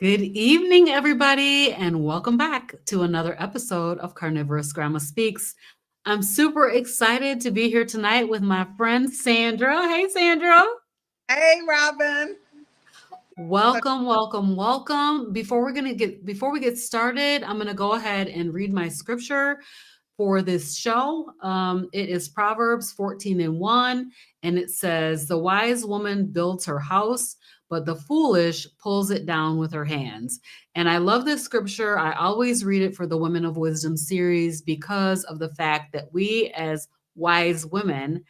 Good evening, everybody, and welcome back to another episode of CarnivorousGrama Speaks. I'm super excited to be here tonight with my friend Sandra. Hey, Sandra. Hey, Robin. So, Welcome, welcome, welcome. Before we get started, I'm gonna go ahead and read my scripture for this show. It is Proverbs 14:1, and it says, "The wise woman builds her house, but the foolish pulls it down with her hands." And I love this scripture. I always read it for the Women of Wisdom series because of the fact that we, as wise women,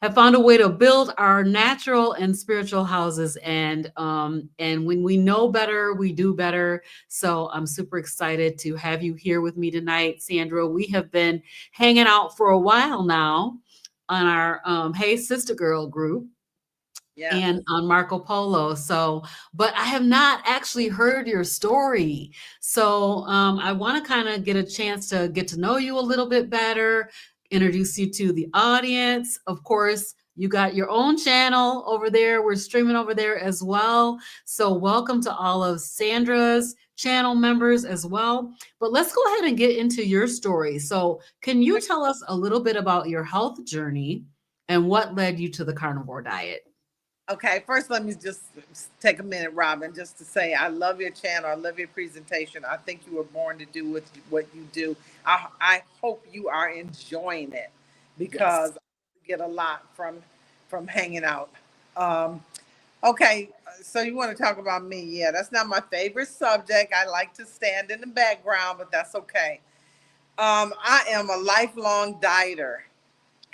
have found a way to build our natural and spiritual houses, and when we know better, we do better. So I'm super excited to have you here with me tonight, Sandra. We have been hanging out for a while now on our Hey Sister Girl group yes. and on Marco Polo. So, but I have not actually heard your story. So, I want to kind of get a chance to get to know you a little bit better, introduce you to the audience. Of course, you got your own channel over there. We're streaming over there as well. So, welcome to all of Sandra's channel members as well. But let's go ahead and get into your story. So, can you tell us a little bit about your health journey and what led you to the carnivore diet? Okay, first, let me just take a minute, Robin, just to say I love your channel. I love your presentation. I think you were born to do what you do. I hope you are enjoying it because Yes. I get a lot from hanging out. Um, okay, so you want to talk about me? Yeah, that's not my favorite subject. I like to stand in the background, but that's okay. I am a lifelong dieter.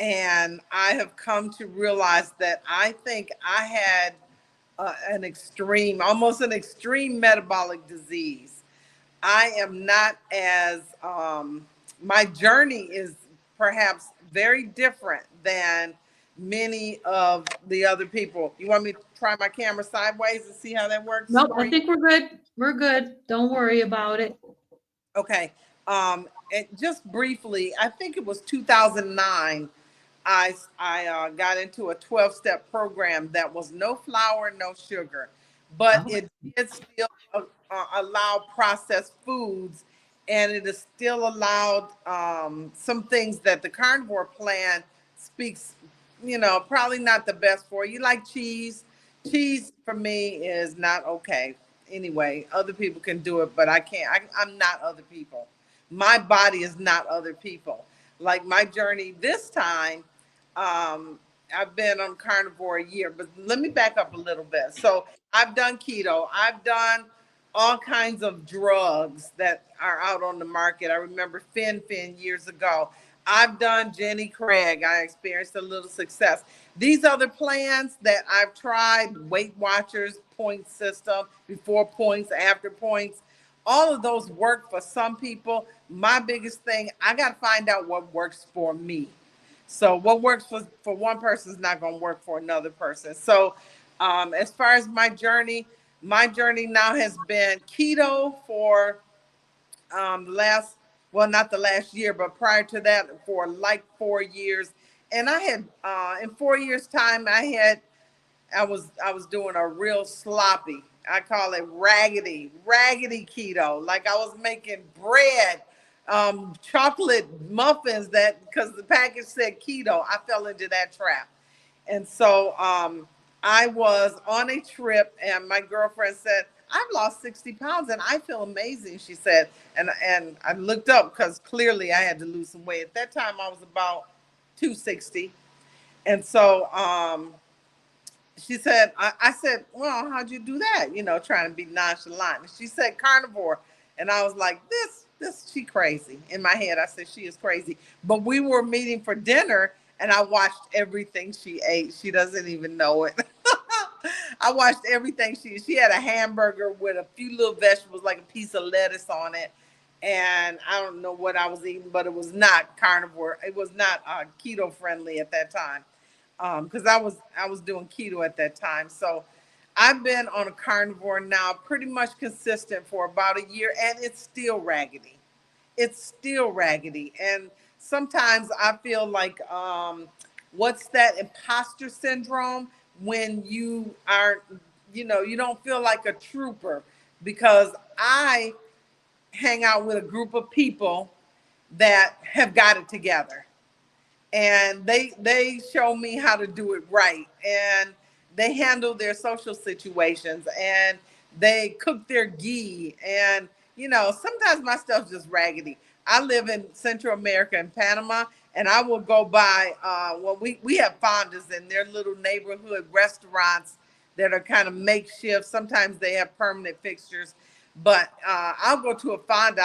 And I have come to realize that I think I had almost an extreme metabolic disease. I am not as, my journey is perhaps very different than many of the other people. You want me to try my camera sideways and see how that works Nope, for I you? think we're good. We're good. Don't worry about it. Okay. And just briefly, I think it was 2009. I got into a 12-step program that was no flour, no sugar, but Oh, it did still allow processed foods, and it is still allowed some things that the carnivore plan speaks. Probably not the best for you. Like cheese. Cheese for me is not okay. Anyway, other people can do it, but I can't. I'm not other people. My body is not other people. Like my journey this time, I've been on carnivore a year, but let me back up a little bit. So I've done keto. I've done all kinds of drugs that are out on the market. I remember Fin years ago. I've done Jenny Craig. I experienced a little success. These other plans that I've tried, Weight Watchers, point system, before points, after points, all of those work for some people. My biggest thing, I got to find out what works for me. So what works for one person is not going to work for another person. So as far as my journey now has been keto for the last, well, not the last year, but prior to that for like 4 years. And I had, in 4 years time, I was doing a real sloppy, I call it raggedy keto. Like I was making bread, chocolate muffins that, because the package said keto, I fell into that trap. And so I was on a trip, and my girlfriend said, "I've lost 60 pounds and I feel amazing," she said. And I looked up because clearly I had to lose some weight. At that time, I was about 260. And so she said, I said, "Well, how'd you do that?" Trying to be nonchalant. And she said, "Carnivore." And I was like, she crazy. In my head, I said, she is crazy. But we were meeting for dinner, and I watched everything she ate. She doesn't even know it. I watched everything she had a hamburger with a few little vegetables, like a piece of lettuce on it. And I don't know what I was eating, but it was not carnivore. It was not keto friendly at that time, because I was doing keto at that time. So I've been on a carnivore now, pretty much consistent for about a year, and it's still raggedy. It's still raggedy, and sometimes I feel like, what's that imposter syndrome when you aren't, you don't feel like a trooper. because I hang out with a group of people that have got it together, and they show me how to do it right, and they handle their social situations, and they cook their ghee, and sometimes my stuff's just raggedy. I live in Central America in Panama, and I will go by well, we have fondas in their little neighborhood restaurants that are kind of makeshift. Sometimes they have permanent fixtures, but I'll go to a fonda.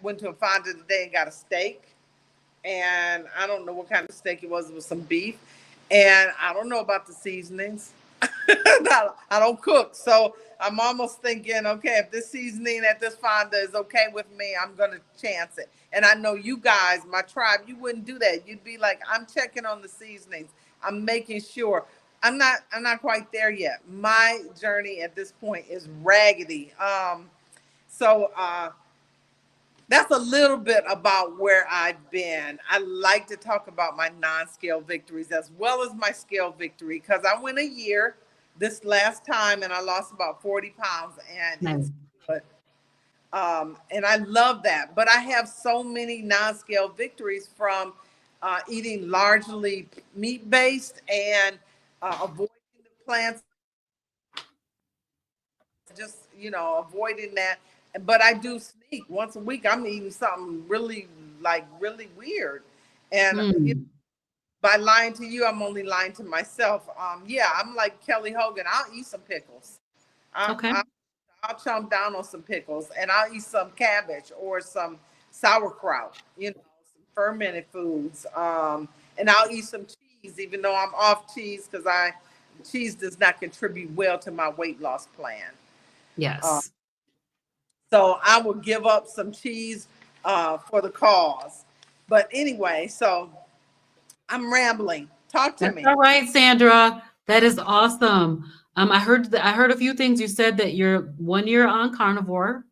Went to a fonda today and got a steak, and I don't know what kind of steak it was. It was some beef, and I don't know about the seasonings. I don't cook, so I'm almost thinking, okay, if this seasoning at this fonda is okay with me, I'm gonna chance it. And I know you guys, my tribe, you wouldn't do that. You'd be like, I'm checking on the seasonings. I'm making sure. I'm not quite there yet. My journey at this point is raggedy. So that's a little bit about where I've been. I like to talk about my non-scale victories as well as my scale victory, because I went a year this last time and I lost about 40 pounds, and Nice. it's good. And I love that. But I have so many non-scale victories from eating largely meat-based and avoiding the plants, just avoiding that. But I do sneak once a week. I'm eating something really, like, really weird, and Mm. by lying to you, I'm only lying to myself. Yeah, I'm like Kelly Hogan. I'll eat some pickles. I, Okay. I, I'll chomp down on some pickles, and I'll eat some cabbage or some sauerkraut. Some fermented foods. And I'll eat some cheese, even though I'm off cheese, because cheese does not contribute well to my weight loss plan. Uh, Yes. So I will give up some cheese for the cause. But anyway, so I'm rambling. Talk to That's me. all right, Sandra. That is awesome. I heard a few things. You said that you're 1 year on carnivore.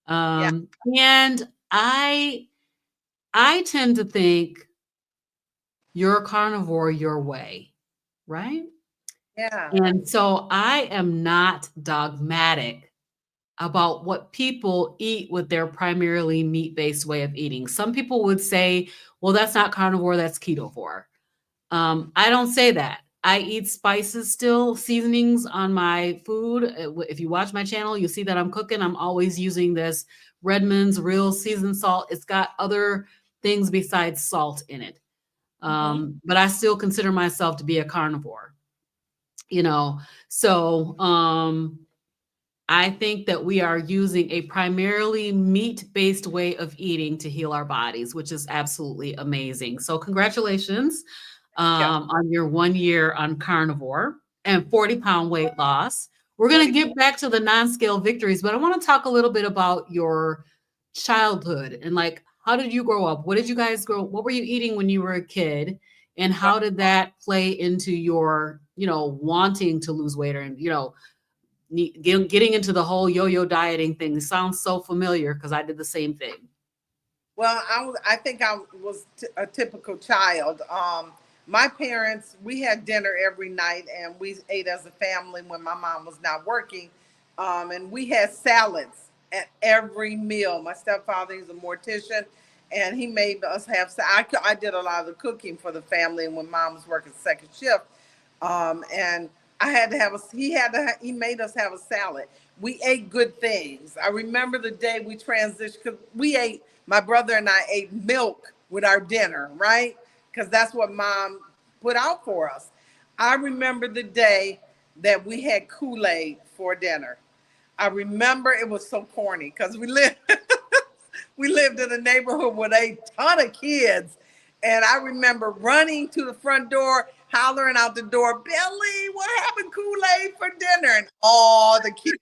Yeah, And I tend to think you're a carnivore your way, right? yeah. And so I am not dogmatic about what people eat with their primarily meat-based way of eating. Some people would say, well, that's not carnivore, that's ketovore. I don't say that. I eat spices still, seasonings on my food. If you watch my channel, you'll see that I'm cooking. I'm always using this Redmond's real seasoned salt. It's got other things besides salt in it. Hmm. But I still consider myself to be a carnivore, you know. So I think that we are using a primarily meat-based way of eating to heal our bodies, which is absolutely amazing. So congratulations Yeah. on your 1 year on carnivore and 40-pound weight loss. We're going to 40. get back to the non-scale victories, but I want to talk a little bit about your childhood and like, how did you grow up? What did you guys grow? What were you eating when you were a kid? And how did that play into your, wanting to lose weight, or, getting into the whole yo-yo dieting thing? It sounds so familiar because I did the same thing. Well, I think I was a typical child. My parents, we had dinner every night, and we ate as a family when my mom was not working. And we had salads at every meal. My stepfather, he's a mortician, and he made us have. I did a lot of the cooking for the family, and when mom was working second shift, and I had to have a. He made us have a salad. We ate good things. I remember the day we transitioned, because we ate. My brother and I ate milk with our dinner, right? Because that's what mom put out for us. I remember the day that we had Kool-Aid for dinner. I remember it was so corny because we lived in a neighborhood with a ton of kids. And I remember running to the front door, hollering out the door, Billy, what happened Kool-Aid for dinner? And all the kids,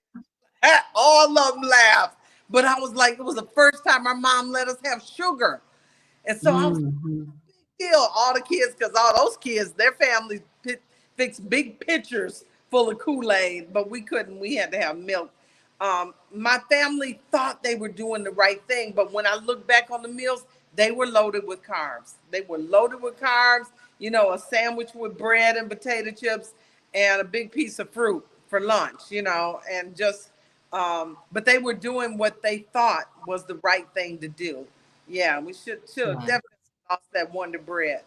all of them laughed. But I was like, it was the first time our mom let us have sugar. And so I was Mhm. kill all the kids, because all those kids, their families fixed big pitchers full of Kool-Aid, but we couldn't. We had to have milk. My family thought they were doing the right thing, but when I look back on the meals, they were loaded with carbs. They were loaded with carbs, a sandwich with bread and potato chips and a big piece of fruit for lunch, and just But they were doing what they thought was the right thing to do. Yeah, we should have Right. definitely lost that Wonder Bread,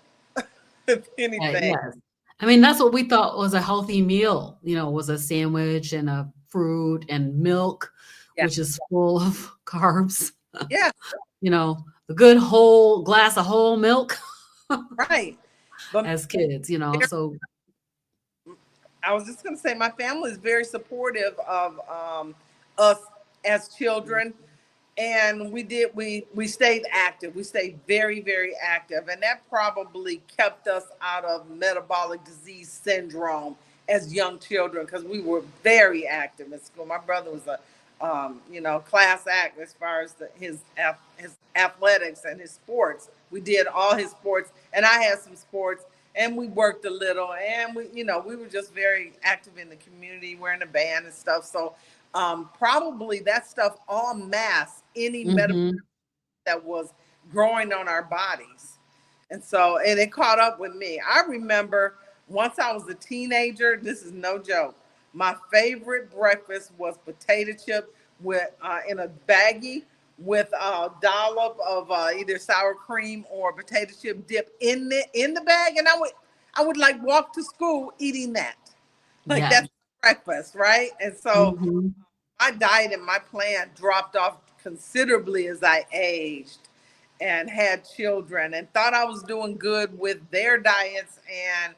if anything. Yes. I mean, that's what we thought was a healthy meal, was a sandwich and a fruit and milk, Yeah, which is full of carbs. yeah, A good whole glass of whole milk right. But as kids, so I was just going to say, my family is very supportive of us as children, and we stayed active. We stayed very, very active, and that probably kept us out of metabolic disease syndrome as young children, because we were very active in school. My brother was a class act as far as his athletics and his sports. We did all his sports, and I had some sports, and we worked a little, and we were just very active in the community. We're in a band and stuff. So probably that stuff all masked any metabolic mhm. that was growing on our bodies. And it caught up with me. I remember once I was a teenager, this is no joke. My favorite breakfast was potato chip with in a baggie with a dollop of either sour cream or potato chip dip in the bag, and I would like walk to school eating that. Like Yeah. that's breakfast, right? And so Mhm. my diet and my plan dropped off considerably as I aged and had children, and thought I was doing good with their diets. And,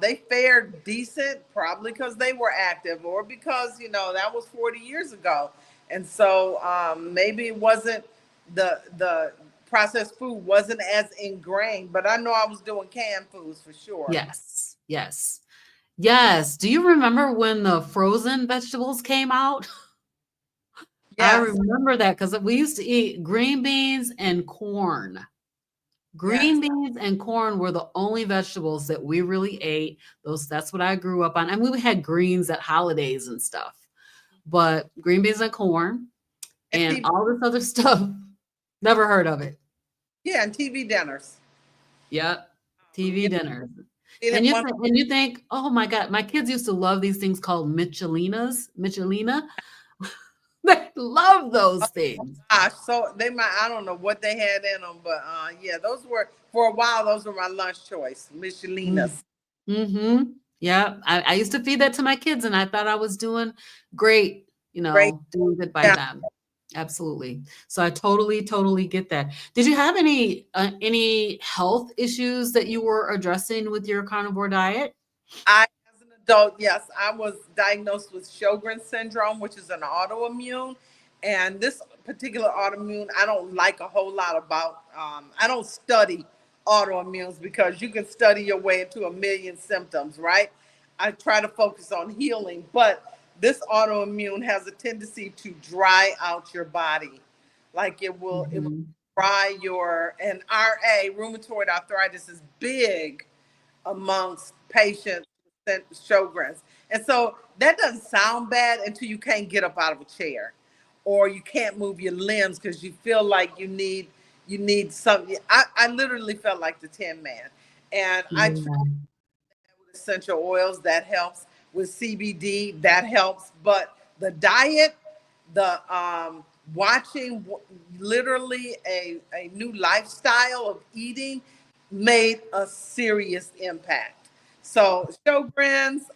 they fared decent, probably because they were active, or because, that was 40 years ago. And so maybe it wasn't the processed food wasn't as ingrained, but I know I was doing canned foods for sure. Yes. Yes. Yes. Do you remember when the frozen vegetables came out? I Yes, remember that because we used to eat green beans and corn. yes. Green beans and corn were the only vegetables that we really ate. That's what I grew up on. And we had greens at holidays and stuff. But green beans and corn And and TV, all this other stuff, never heard of it. yeah, and TV dinners. Yep. TV Yeah, dinners. eat And it you once. think, oh my God, my kids used to love these things called Michelina. They love those things. Gosh, so they might, I don't know what they had in them, but yeah, those were, for a while, those were my lunch choice, Mm. Michelinas. Mhm. Yeah, I used to feed that to my kids, and I thought I was doing great, Great. doing good by Yeah. them. Absolutely. So I totally, totally get that. Did you have any health issues that you were addressing with your carnivore diet? As an adult, yes, I was diagnosed with Sjogren's syndrome, which is an autoimmune. And this particular autoimmune, I don't like a whole lot about. I don't study autoimmunes because you can study your way into a million symptoms, right? I try to focus on healing, but this autoimmune has a tendency to dry out your body. Like it will Mhm. dry and rheumatoid arthritis, is big amongst patients with Sjogren's. And so that doesn't sound bad until you can't get up out of a chair, or you can't move your limbs because you feel like you need something. I literally felt like the Tin Man. And I tried Yeah. with essential oils, that helps, with CBD, that helps. But the diet, the watching, literally a new lifestyle of eating made a serious impact. So Sjogren's,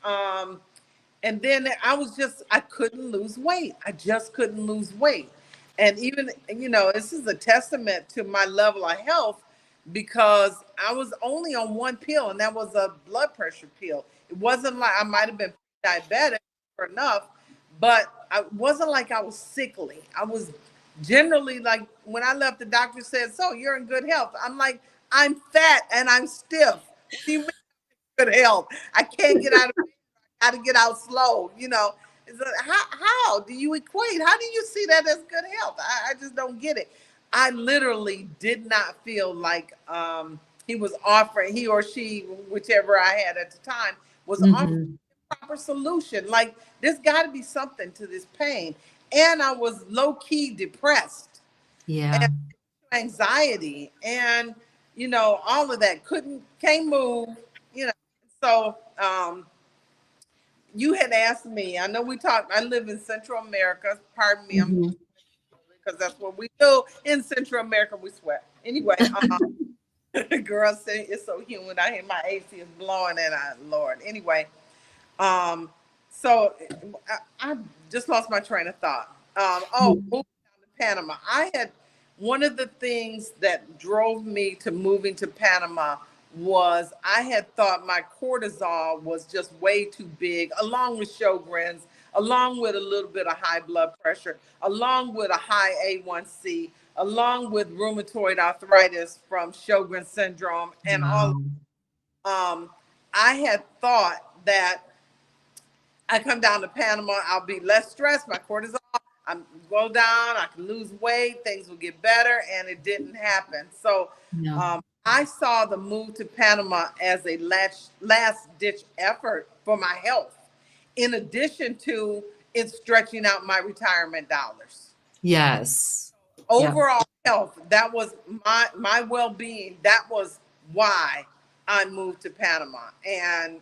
and then I couldn't lose weight. I just couldn't lose weight. And even, this is a testament to my level of health, because I was only on one pill, and that was a blood pressure pill. It wasn't like I might have been diabetic or enough, but I wasn't like I was sickly. I was generally, like, when I left, the doctor said, "So you're in good health." I'm like, "I'm fat and I'm stiff. What do you mean good health? I can't get out of got to get out slow, So how do you equate? How do you see that as good health? I just don't get it. I literally did not feel like he or she, whichever I had at the time, was offering Mhm. a proper solution. Like, there's got to be something to this pain. And I was low key depressed, and Yeah. anxiety, and all of that. Can't move, you know. So you had asked me, I know we talked, I live in Central America. Pardon me, I'm Mhm. because that's what we do in Central America. We sweat. Anyway, girl say it's so humid. I hear my AC is blowing and Lord. Anyway, um, so I just lost my train of thought. Moving down to Panama. I had one of the things that drove me to moving to Panama was I had thought my cortisol was just way too big, along with Sjogren's, along with a little bit of high blood pressure, along with a high A1C, along with rheumatoid arthritis from Sjogren's syndrome, and all. Wow. Um, I had thought that I come down to Panama, I'll be less stressed, my cortisol, I'm go down, I can lose weight, things will get better, and it didn't happen. So Yeah. I saw the move to Panama as a last ditch effort for my health, in addition to it stretching out my retirement dollars. Yes. Yeah. Overall health, that was my well-being. That was why I moved to Panama. And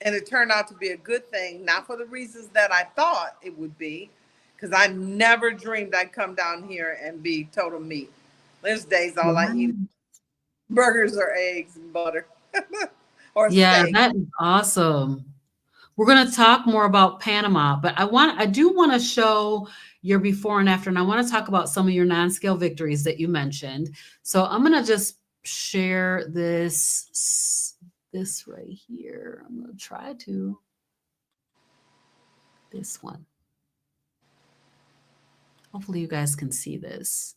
it turned out to be a good thing, not for the reasons that I thought it would be, because I never dreamed I'd come down here and be total meat. There's days all I eat is burgers or eggs and butter or Yeah, steak. that is awesome. We're going to talk more about Panama, but I do want to show your before and after, and I want to talk about some of your non-scale victories that you mentioned. So I'm going to just share this right here. I'm going to try to this one. Hopefully you guys can see this.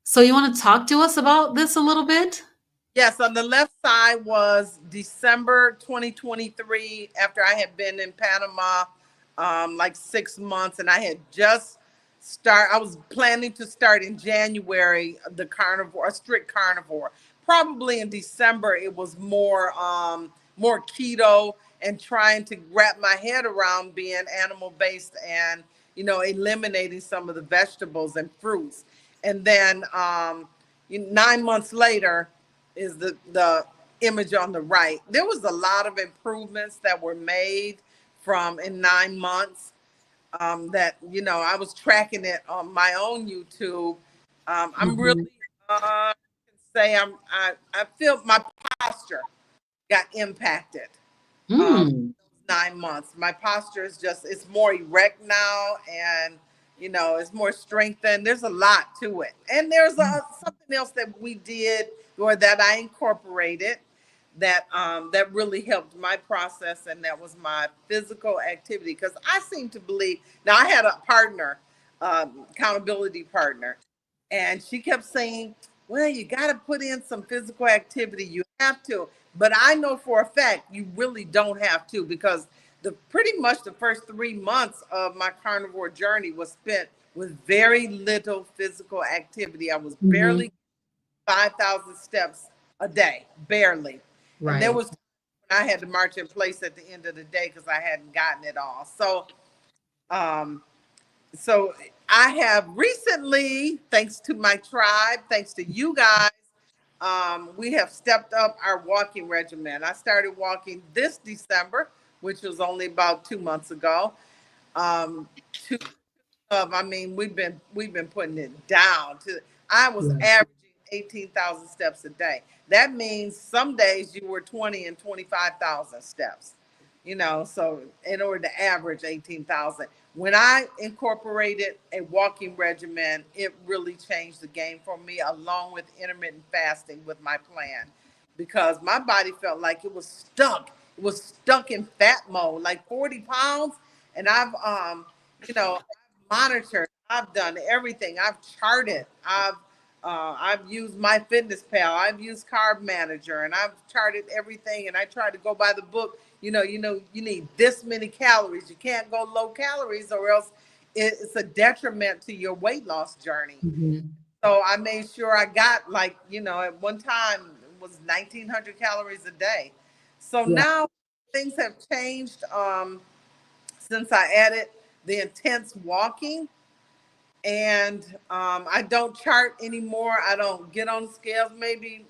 So you want to talk to us about this a little bit? Yes, on the left side was December 2023, after I had been in Panama like 6 months, and I had just I was planning to start in January the carnivore, a strict carnivore. Probably in December it was more keto, and trying to wrap my head around being animal based, and eliminating some of the vegetables and fruits. And then 9 months later is the image on the right. There was a lot of improvements that were made from in 9 months, that I was tracking it on my own YouTube. I'm really Mhm. can say I feel my posture got impacted. um, Mm. 9 months. My posture is it's more erect now, and it's more strengthened. There's a lot to it. And there's something else that we did, or that I incorporated, that really helped my process, and that was my physical activity. Because I seem to believe, now I had a partner, accountability partner, and she kept saying, well, you got to put in some physical activity. You have to. But I know for a fact you really don't have to, because pretty much the first 3 months of my carnivore journey was spent with very little physical activity. I was Mhm. barely 5,000 steps a day, barely. And there Right. was when I had to march in place at the end of the day because I hadn't gotten it all. Um, so I have recently, thanks to my tribe, thanks to you guys, we have stepped up our walking regimen. I started walking this December, which was only about 2 months ago. To I mean, we've been putting it down to. I was Yeah. averaging 18,000 steps a day. That means some days you were 20 and 25,000 steps. So in order to average 18,000, when I incorporated a walking regimen, it really changed the game for me, along with intermittent fasting with my plan, because my body felt like it was stuck. It was stuck in fat mode, like 40 pounds. And I've monitored. I've done everything. I've charted. I've used my fitness pal. I've used carb manager, and I've charted everything. And I try to go by the book. You need this many calories. You can't go low calories, or else it's a detriment to your weight loss journey. Mhm. So I made sure I got, like, at one time it was 1,900 calories a day. So Yeah. now things have changed, since I added the intense walking. And I don't chart anymore. I don't get on scales maybe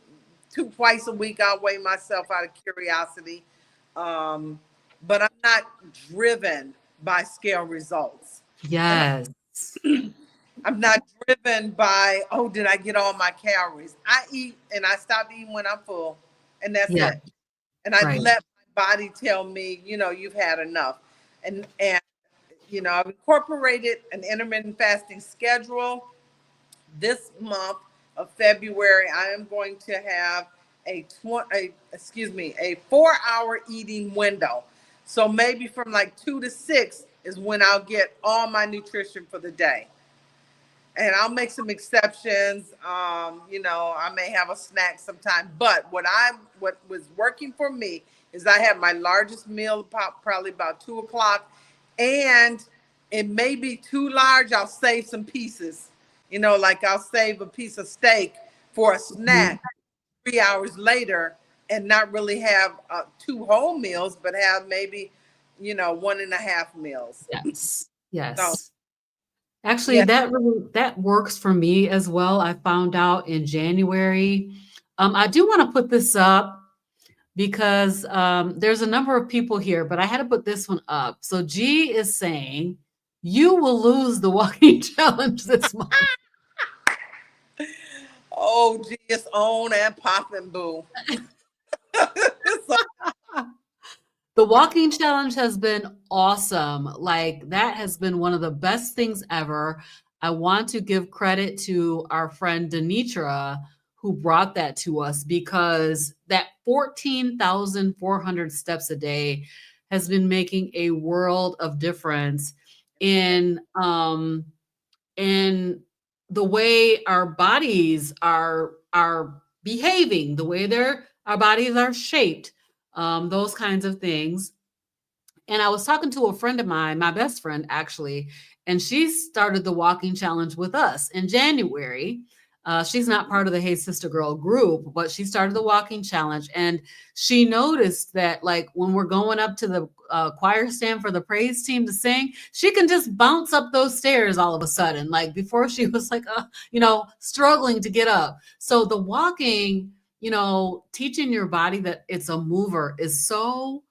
twice a week. I'll weigh myself out of curiosity. Um, but I'm not driven by scale results. And Yes. I'm not driven by, oh, did I get all my calories? I eat and I stop eating when I'm full, and that's Yeah. it. And I Right. let my body tell me, you've had enough. And I've incorporated an intermittent fasting schedule. This month of February, I am going to have a 4-hour eating window. So maybe from like 2 to 6 is when I'll get all my nutrition for the day. And I'll make some exceptions. I may have a snack sometime, but what was working for me is I have my largest meal probably about 2 o'clock, and it may be too large. I'll save some pieces, like I'll save a piece of steak for a Mhm. snack 3 hours later, and not really have 2 whole meals, but have maybe, 1.5 meals. Yes. So Yes. Actually, yeah. that works for me as well. I found out in January. I do want to put this up because there's a number of people here, but I had to put this one up. So G is saying you will lose the walking challenge this month. Oh, gee, it's on and popping, boo. So, The walking challenge has been awesome. Like that has been one of the best things ever. I want to give credit to our friend Denitra who brought that to us because that 14,400 steps a day has been making a world of difference in the way our bodies are behaving, the way our bodies are shaped, those kinds of things. And I was talking to a friend of mine, my best friend actually, and she started the walking challenge with us in January. She's not part of the Hey Sister Girl group, but she started the walking challenge. And she noticed that, like, when we're going up to the choir stand for the praise team to sing, she can just bounce up those stairs all of a sudden. Like, before she was like, struggling to get up. So the walking, teaching your body that it's a mover is so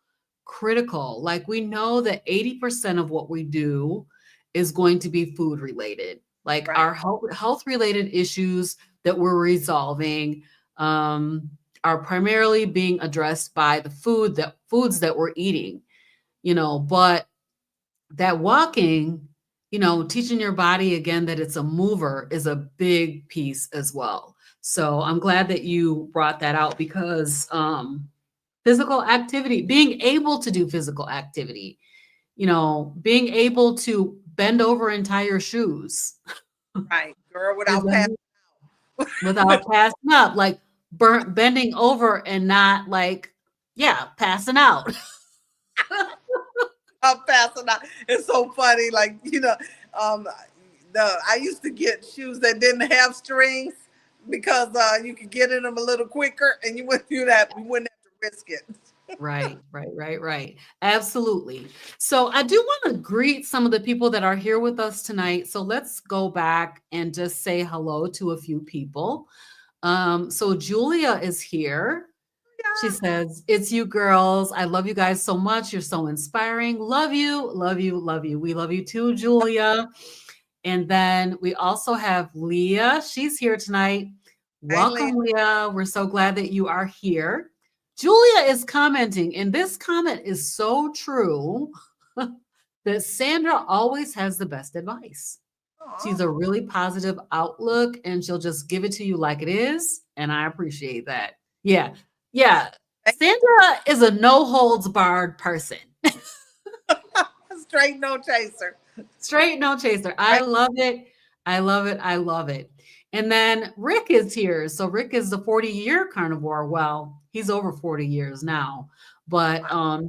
critical. Like we know that 80% of what we do is going to be food related. Like right, our health related issues that we're resolving are primarily being addressed by the foods that we're eating, but that walking, teaching your body again that it's a mover is a big piece as well. So I'm glad that you brought that out because physical activity, being able to do physical activity, being able to bend over and tie your shoes right, girl, is without passing. without passing up, like bending over and not like, yeah, passing out. Without passing out. It's so funny. Like, um, I used to get shoes that didn't have strings because you could get in them a little quicker, and you wouldn't have to risk it. Right, right, right, right. Absolutely. So I do want to greet some of the people that are here with us tonight. So let's go back and just say hello to a few people. So Julia is here. She says, "It's you girls. I love you guys so much. You're so inspiring. Love you, love you, love you. We love you too, Julia." And then we also have Leah. She's here tonight. Hey, Leah. Welcome, Leah. We're so glad that you are here. Julia is commenting, and this comment is so true that Sandra always has the best advice. Aw. She's a really positive outlook, and she'll just give it to you like it is. And I appreciate that. Yeah. Yeah. Sandra is a no holds barred person. Straight no chaser. Straight no chaser. I Right? love it. I love it. I love it. And then Rick is here. So Rick is the 40-year carnivore. Well, he's over 40 years now, but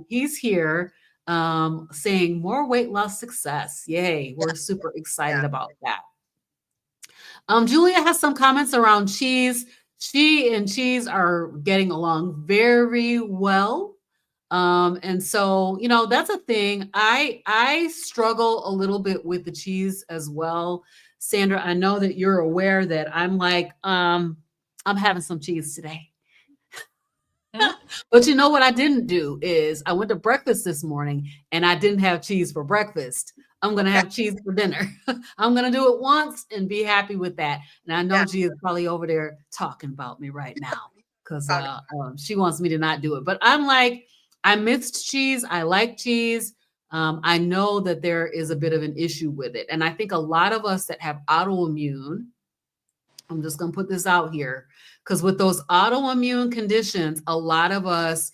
he's here saying more weight loss success. Yay. We're super excited Yeah. about that. Julia has some comments around cheese. She and cheese are getting along very well. And so, that's a thing. I struggle a little bit with the cheese as well. Sandra, I know that you're aware that I'm like, I'm having some cheese today. But you know what I didn't do is I went to breakfast this morning and I didn't have cheese for breakfast. I'm going to Okay. have cheese for dinner. I'm going to do it once and be happy with that. And I know Yeah. G is probably over there talking about me right now because Talking. she wants me to not do it. But I'm like, I mixed cheese. I like cheese. I know that there is a bit of an issue with it. And I think a lot of us that have autoimmune, I'm just going to put this out here because with those autoimmune conditions, a lot of us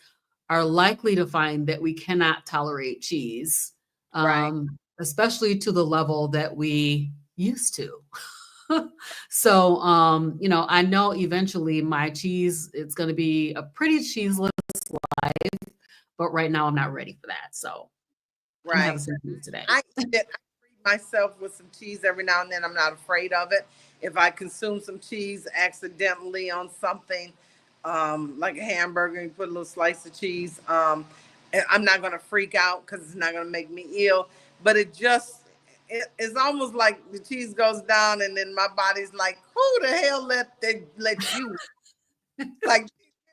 are likely to find that we cannot tolerate cheese, Right. especially to the level that we used to. So, I know eventually my cheese, it's going to be a pretty cheeseless life, but right now I'm not ready for that. So I'm having Right. some cheese today. I eat it. I treat myself with some cheese every now and then. I'm not afraid of it. If I consume some cheese accidentally on something, like a hamburger, and put a little slice of cheese, and I'm not going to freak out because it's not going to make me ill. But it's almost like the cheese goes down, and then my body's like, "Who the hell let you?" Like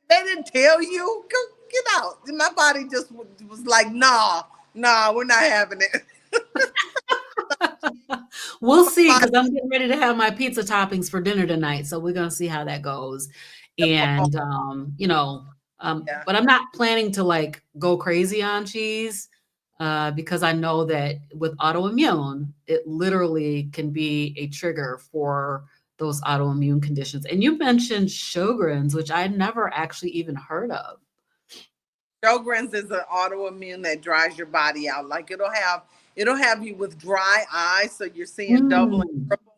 they didn't tell you. Go get out. And my body just was like, "Nah, nah, we're not having it." We'll see, because I'm getting ready to have my pizza toppings for dinner tonight, so we're gonna see how that goes. And, Yeah. but I'm not planning to, like, go crazy on cheese, because I know that with autoimmune, it literally can be a trigger for those autoimmune conditions. And you mentioned Sjogren's, which I never actually even heard of. Sjogren's is an autoimmune that dries your body out. Like it'll have you with dry eyes, so you're seeing double and Mm. triple.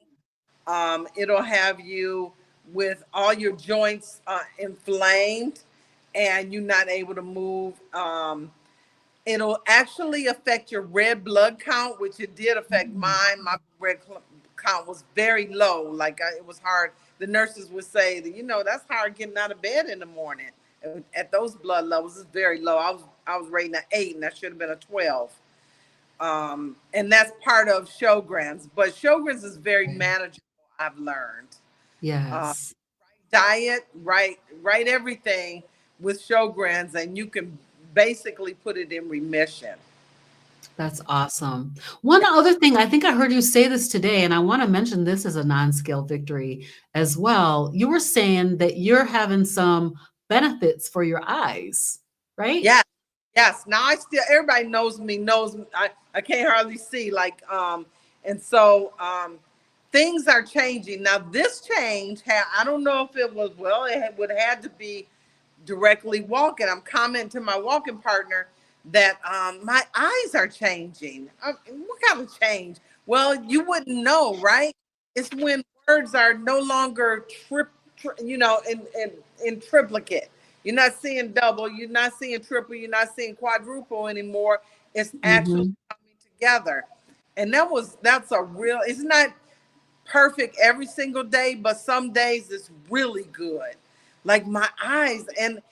It'll have you with all your joints inflamed, and you're not able to move. It'll actually affect your red blood count, which it did affect Mm. mine. My count was very low. Like it was hard. The nurses would say that, that's hard getting out of bed in the morning. At those blood levels, it's very low. I was rating an 8, and that should have been a 12. And that's part of Sjogren's. But Sjogren's is very manageable, I've learned. Uh, Yes. Diet, right everything with Sjogren's, and you can basically put it in remission. That's awesome. One other thing, I think I heard you say this today, and I want to mention this as a non-scale victory as well. You were saying that you're having some benefits for your eyes, right? Yeah. Yes. Now everybody knows I can't hardly see, like, and so things are changing. Now this change I don't know if it was, well, would have to be directly walking. I'm commenting to my walking partner that my eyes are changing. What kind of change? Well, you wouldn't know, right? It's when words are no longer in triplicate. You're not seeing double, you're not seeing triple, you're not seeing quadruple anymore. It's actually Mhm. coming together. And that's a real, it's not perfect every single day, but some days it's really good. Like my eyes, and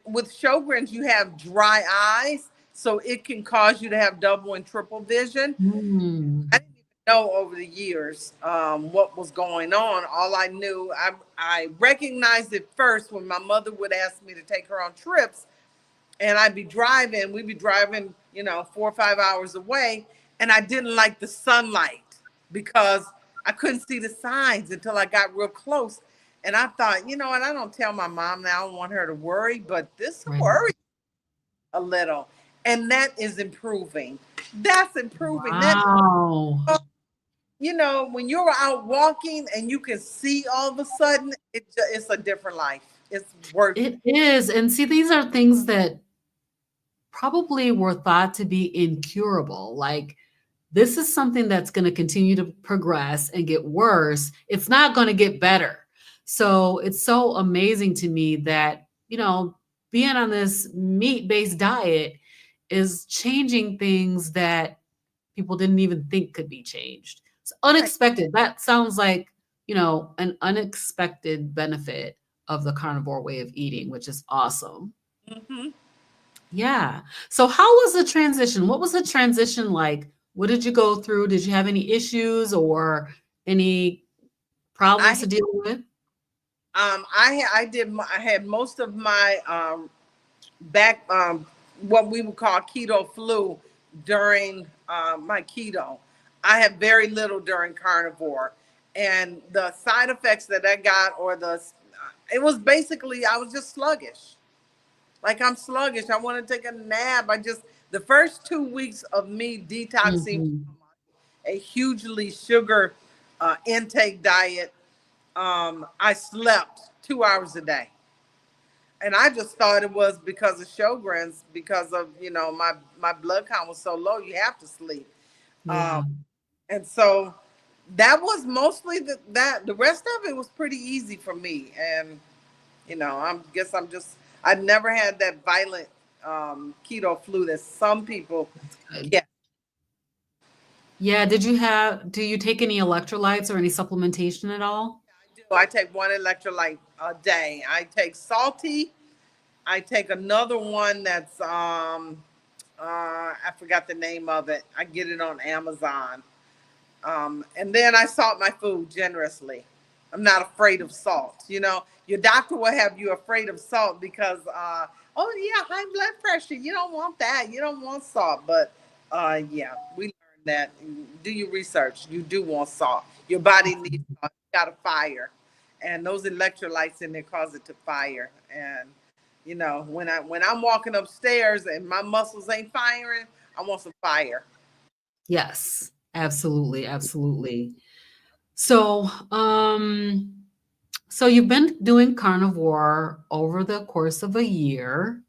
with Sjogren's you have dry eyes, so it can cause you to have double and triple vision. Mm. I didn't even know over the years what was going on. All I knew, I recognized it first when my mother would ask me to take her on trips, and we'd be driving, 4 or 5 hours away, and I didn't like the sunlight because I couldn't see the signs until I got real close. And I thought, and I don't tell my mom now, I don't want her to worry, but this Right. worries a little. And that is improving. That's improving. Wow. When you're out walking and you can see all of a sudden, it's a different life. It's worth it. It is. And see, these are things that probably were thought to be incurable. Like, this is something that's going to continue to progress and get worse. It's not going to get better. So it's so amazing to me that, being on this meat-based diet is changing things that people didn't even think could be changed. It's unexpected. That sounds like, an unexpected benefit of the carnivore way of eating, which is awesome. Mm-hmm. Yeah. So how was the transition? What was the transition like? What did you go through? Did you have any issues or any problems I to deal with? I had most of my back what we would call keto flu during my keto. I had very little during carnivore, and the side effects that I got, or it was basically I was just sluggish. Like I'm sluggish. I want to take a nap. The first 2 weeks of me detoxing Mhm. a hugely sugar intake diet, I slept 2 hours a day. And I just thought it was because of Sjogren's, because of, my blood count was so low, you have to sleep. Um, Yeah. and so that was mostly that. The rest of it was pretty easy for me. And, I've never had that violent keto flu that some people Good. get. Yeah, do you take any electrolytes or any supplementation at all? I take one electrolyte a day. I take salty. I take another one that's I forgot the name of it. I get it on Amazon. And then I salt my food generously. I'm not afraid of salt. Your doctor will have you afraid of salt because, oh yeah, high blood pressure. You don't want that. You don't want salt. But yeah, we learned that. Do your research. You do want salt. Your body needs salt. You got to fire, and those electrolytes in there cause it to fire. And when I'm walking upstairs and my muscles ain't firing, I want some fire. Yes, absolutely, absolutely. So, so you've been doing carnivore over the course of a year,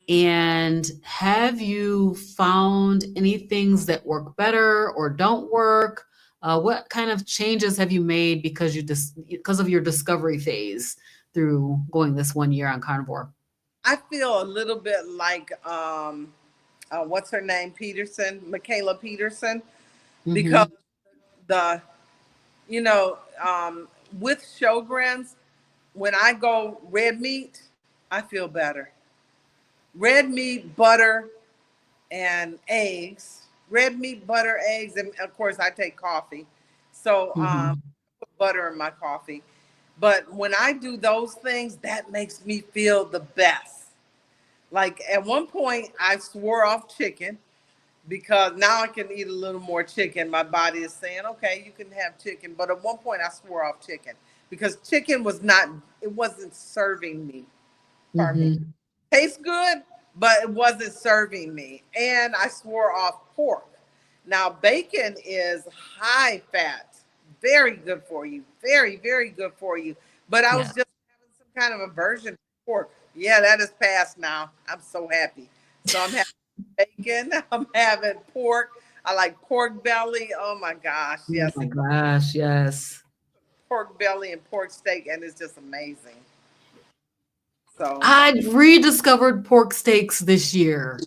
and have you found any things that work better or don't work? What kind of changes have you made because of your discovery phase through going this 1 year on carnivore? I feel a little bit like what's her name, Michaela Peterson, because Mhm, the you know with Sjogren's, when I go red meat, I feel better. Red meat, butter, and eggs. Red meat, butter, eggs, and of course I take coffee. So mhm. put butter in my coffee. But when I do those things, that makes me feel the best. Like at one point, I swore off chicken because now I can eat a little more chicken. My body is saying, okay, you can have chicken. But at one point, I swore off chicken because chicken it wasn't serving me. Pardon me. Mhm. Tastes good, but it wasn't serving me. And I swore off pork. Now, bacon is high fat, very good for you, very, very good for you. But I was Yeah. just having some kind of aversion to pork. Yeah, that is past now. I'm so happy. So I'm having bacon, I'm having pork. I like pork belly. Oh my gosh, Oh yes, my gosh, yes. pork belly and pork steak, and it's just amazing. So, I rediscovered pork steaks this year.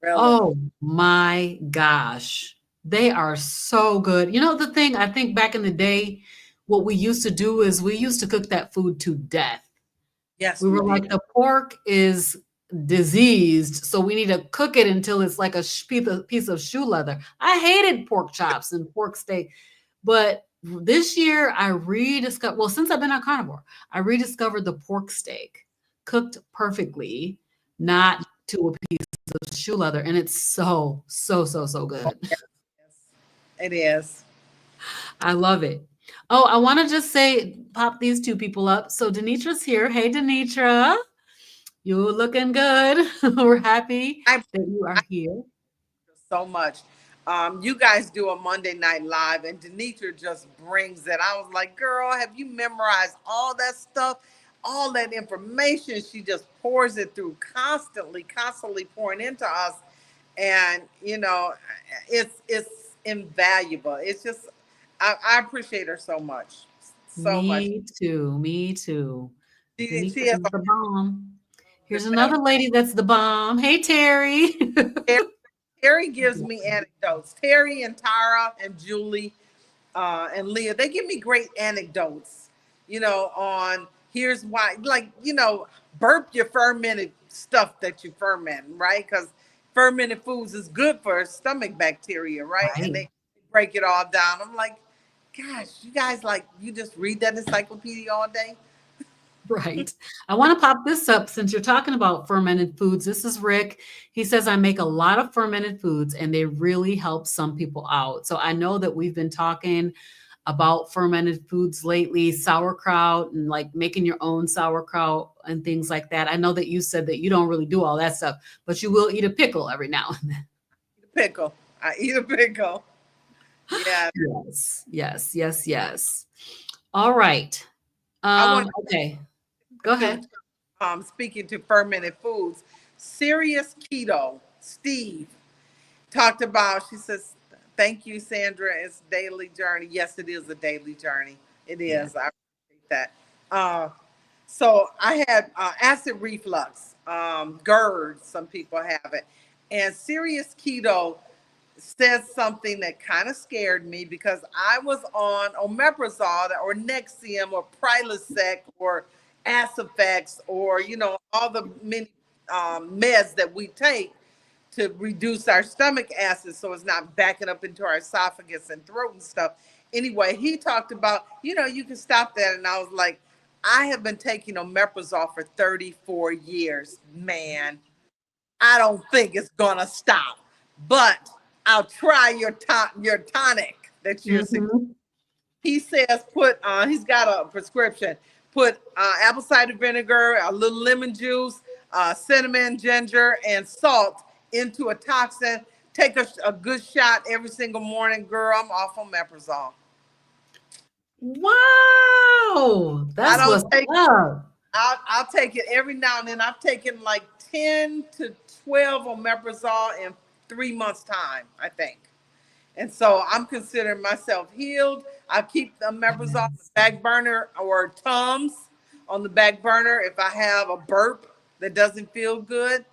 really, Oh my gosh. They are so good. You know, the thing I think back in the day, what we used to do is we used to cook that food to death. yes, We we were did. like, the pork is diseased, so we need to cook it until it's like a piece of shoe leather. I hated pork chops and pork steak, but this year I rediscovered, well, since I've been on carnivore, I rediscovered the pork steak cooked perfectly, not to a piece of shoe leather, and it's so, so, so, so Oh, good. yes, it is. I love it. Oh, I want to just say, pop these two people up. So Denitra's here. Hey, Denitra. You looking good. We're happy I that you are here. so much. You guys do a Monday Night Live, and Denitra just brings it. I was like, girl, have you memorized all that stuff? All that information, she just pours it through constantly, constantly pouring into us. And, it's invaluable. It's just, I appreciate her so much. So much. Me too. Me too. She Denitra has is a the bomb. the Here's best. another lady that's the bomb. Hey, Terry. Terry gives me anecdotes. Terry and Tara and Julie and Leah, they give me great anecdotes, on here's why, like, burp your fermented stuff that you ferment, right? Because fermented foods is good for stomach bacteria, right? And Right. they break it all down. I'm like, gosh, you guys, like, you just read that encyclopedia all day? Right. I want to pop this up since you're talking about fermented foods. This is Rick. He says, I make a lot of fermented foods and they really help some people out. So I know that we've been talking about fermented foods lately, sauerkraut and like making your own sauerkraut and things like that. I know that you said that you don't really do all that stuff, but you will eat a pickle every now and then. Pickle. I eat a pickle. Yeah. Yes, yes, yes, yes. All right. I want Okay, go to ahead. speaking to fermented foods, Serious Keto, Steve talked about, she says, thank you, Sandra. It's daily journey. Yes, it is a daily journey. It Yeah. is. I appreciate that. So I had acid reflux, GERD, some people have it. And Serious Keto said something that kind of scared me because I was on omeprazole or Nexium or Prilosec or Acifex or, all the many meds that we take to reduce our stomach acid so it's not backing up into our esophagus and throat and stuff. Anyway, he talked about, you can stop that. And I was like, I have been taking omeprazole for 34 years. Man, I don't think it's going to stop. But I'll try your tonic that you're suggesting. Mhm. He says he's got a prescription. Put apple cider vinegar, a little lemon juice, cinnamon, ginger, and salt into a toxin. Take a good shot every single morning. Girl, I'm off on omeprazole. Wow, I that's don't what's take up. I'll take it every now and then. I've taken like 10 to 12 omeprazole in 3 months' time, I think. And so I'm considering myself healed. I keep the omeprazole on the Yes. back burner or Tums on the back burner if I have a burp that doesn't feel good.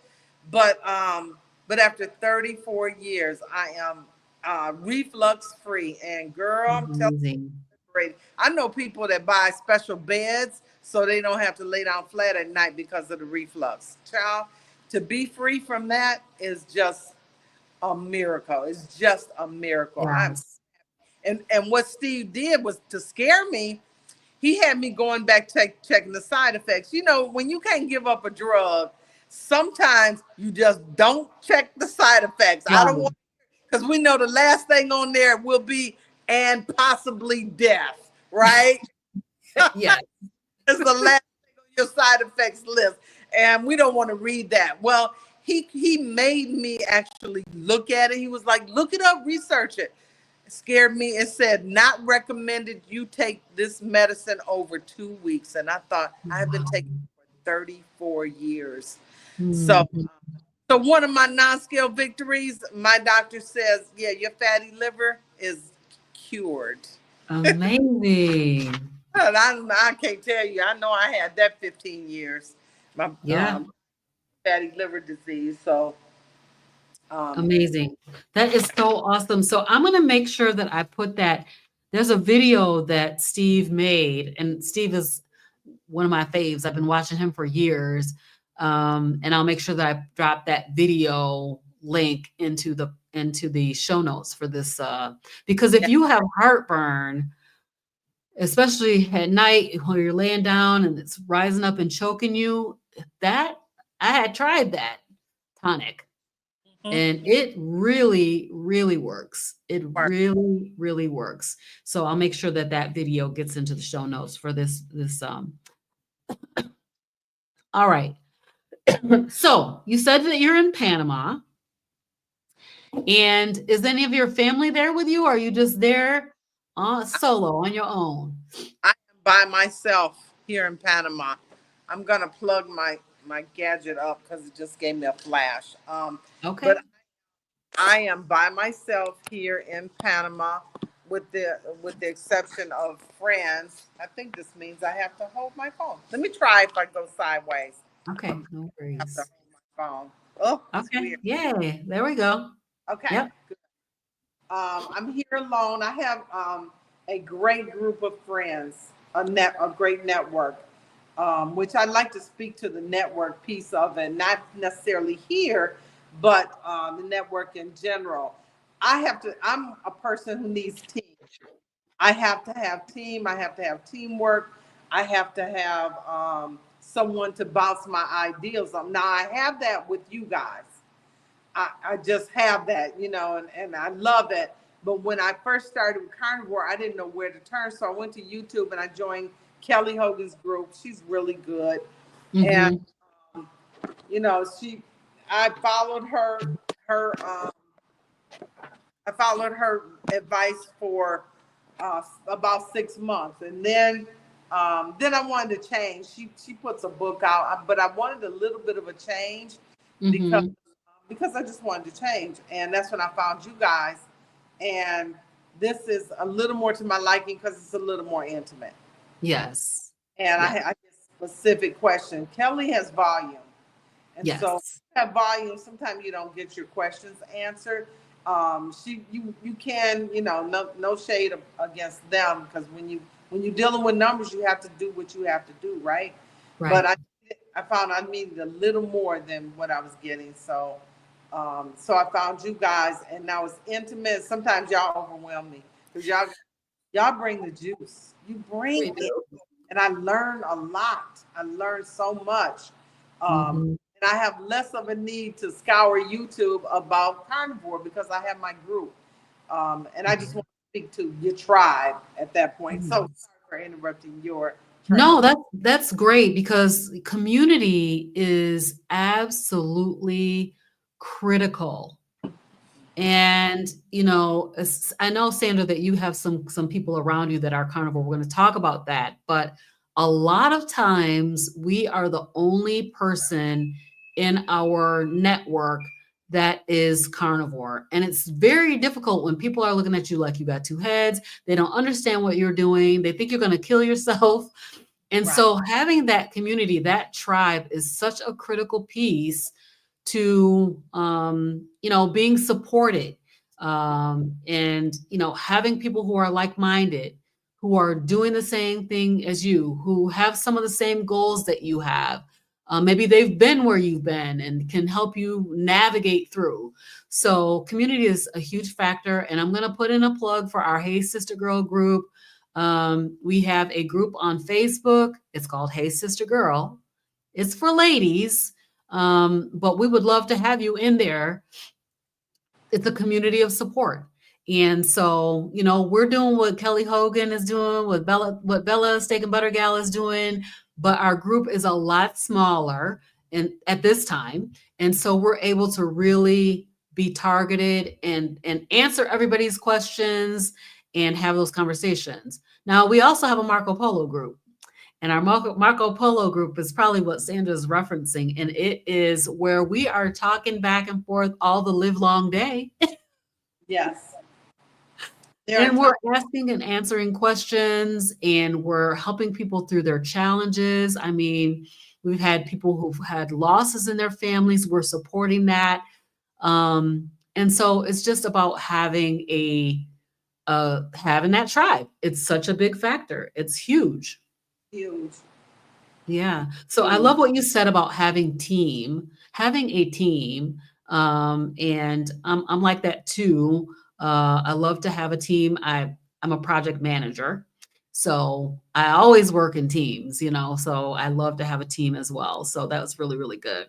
But after 34 years, I am reflux free. And girl, I'm telling Amazing. you, I know people that buy special beds so they don't have to lay down flat at night because of the reflux. Child, to be free from that is just a miracle. It's just a miracle. Yes. And what Steve did was to scare me. He had me going back checking the side effects. When you can't give up a drug, sometimes you just don't check the side effects. I don't Right. want, because we know the last thing on there will be and possibly death, right? Yes. It's the last thing on your side effects list, and we don't want to read that. Well, he made me actually look at it. He was like, look it up, research it. It scared me. It said not recommended you take this medicine over 2 weeks, and I thought I have been taking it for 34 years. So Mhm. so one of my non-scale victories, my doctor says, yeah, your fatty liver is cured. Amazing. And I can't tell you. I know I had that 15 years, my Yeah. fatty liver disease. So, um, Amazing. That is so awesome. So I'm going to make sure that I put that. There's a video that Steve made, and Steve is one of my faves. I've been watching him for years. And I'll make sure that I drop that video link into the show notes for this because if yeah, you have heartburn, especially at night when you're laying down and it's rising up and choking you, that I had tried that tonic mhm, and it really, really works. It part. really, really works. So I'll make sure that that video gets into the show notes for this. All right. So you said that you're in Panama, and is any of your family there with you? Or are you just there solo on your own? I am by myself here in Panama. I'm gonna plug my gadget up because it just gave me a flash. Okay. But I am by myself here in Panama, with the exception of friends. I think this means I have to hold my phone. Let me try if I go sideways. Okay. No I have to worries. hold my phone. Oh, it's Okay. weird. Yay. There we go. Okay. Yep. I'm here alone. I have a great group of friends, a great network, which I like to speak to the network piece of it, not necessarily here, but the network in general. I'm a person who needs team. I have to have team. I have to have teamwork. I have to have someone to bounce my ideas on. Now I have that with you guys. I just have that, you know, and I love it. But when I first started with Carnivore, I didn't know where to turn. So I went to YouTube and I joined Kelly Hogan's group. She's really good. And, Mm-hmm. you know, I followed her, I followed her advice for about 6 months. And then I wanted to change. She puts a book out, but I wanted a little bit of a change because Mm-hmm. because I just wanted to change. And that's when I found you guys. And this is a little more to my liking because it's a little more intimate. Yes. And Yeah. I get specific question. Kelly has volume. And so Yes. have volume. Sometimes you don't get your questions answered. You can, you know, no shade against them, because when you're dealing with numbers, you have to do what you have to do, right? But Right. I found I needed a little more than what I was getting. So I found you guys, and now it's intimate. Sometimes y'all overwhelm me because y'all bring the juice. You bring We it, do. and I learn a lot. I learn so much, Mm-hmm. and I have less of a need to scour YouTube about carnivore because I have my group, and I just want to speak to your tribe at that point. So Mm-hmm. sorry for interrupting your train of. No, that's great because community is absolutely critical. And I know, Sandra, that you have some people around you that are carnivore. We're going to talk about that, but a lot of times we are the only person in our network that is carnivore, and it's very difficult when people are looking at you like you got two heads. They don't understand what you're doing. They think you're going to kill yourself. And Right. so having that community, that tribe is such a critical piece to being supported, and having people who are like-minded, who are doing the same thing as you, who have some of the same goals that you have. Maybe they've been where you've been and can help you navigate through. So community is a huge factor, and I'm going to put in a plug for our Hey Sister Girl group. We have a group on Facebook. It's called Hey Sister Girl. It's for ladies, but we would love to have you in there. It's a community of support. And so, we're doing what Kelly Hogan is doing, what Bella Steak and Butter Gal is doing, but our group is a lot smaller and at this time. And so we're able to really be targeted and answer everybody's questions and have those conversations. Now, we also have a Marco Polo group. And our Marco Polo group is probably what Sandra's referencing. And it is where we are talking back and forth all the live long day. Yes. There are And times. we're asking and answering questions, and we're helping people through their challenges. I mean, we've had people who've had losses in their families. We're supporting that. And so it's just about having that tribe. It's such a big factor. It's huge. Huge. Yeah. So I Huge. love what you said about having a team. And I'm like that too. I love to have a team. I'm a project manager. So I always work in teams, so I love to have a team as well. So that was really, really good.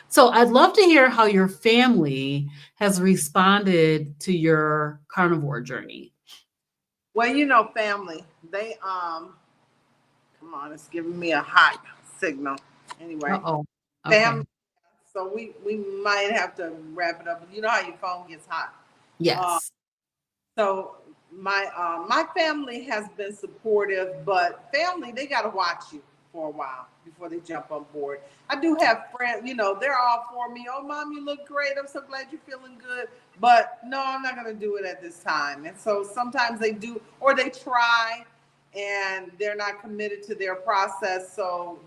So I'd love to hear how your family has responded to your carnivore journey. Well, you know, family, they come on, it's giving me a hot signal. Anyway, Uh-oh. Okay. family. So we might have to wrap it up. You know how your phone gets hot. Uh, Yes. so my family has been supportive, but family, they got to watch you for a while before they jump on board. I do have friends, you know, they're all for me. Oh, mom, you look great. I'm so glad you're feeling good. But no, I'm not going to do it at this time. And so sometimes they do, or they try and they're not committed to their process. So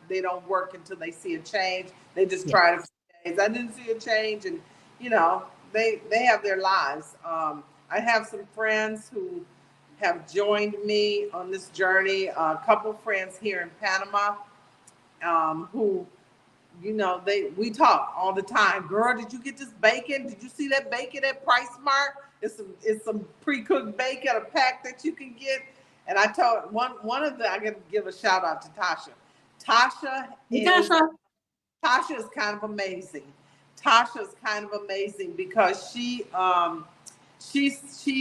they don't work until they see a change. They just Yeah. try to days. I didn't see a change, and you know, they have their lives. I have some friends who have joined me on this journey. A couple friends here in Panama, who, you know, we talk all the time. Girl, did you get this bacon? Did you see that bacon at Price Mart? It's some pre-cooked bacon, a pack that you can get. And I told one of the, I got to give a shout out to Tasha. Tasha Hey, is Tasha. Tasha is kind of amazing. Tasha is kind of amazing because she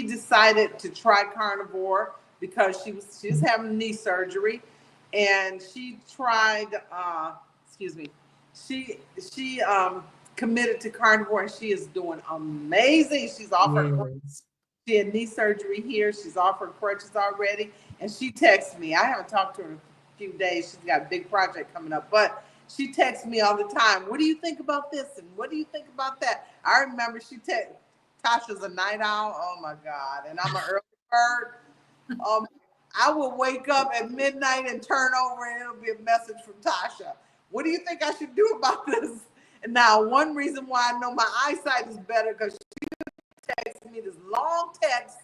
decided to try carnivore because she's having knee surgery, and she tried excuse me, she committed to carnivore, and she is doing amazing. She's offered Yes. she had knee surgery here. She's offered crutches already, and she texts me. I haven't talked to her in a few days. She's got a big project coming up, but she texts me all the time. What do you think about this? And what do you think about that? I remember Tasha's a night owl. Oh my God. And I'm an early bird. I will wake up at midnight and turn over, and it'll be a message from Tasha. What do you think I should do about this? And now, one reason why I know my eyesight is better, because she texted me this long text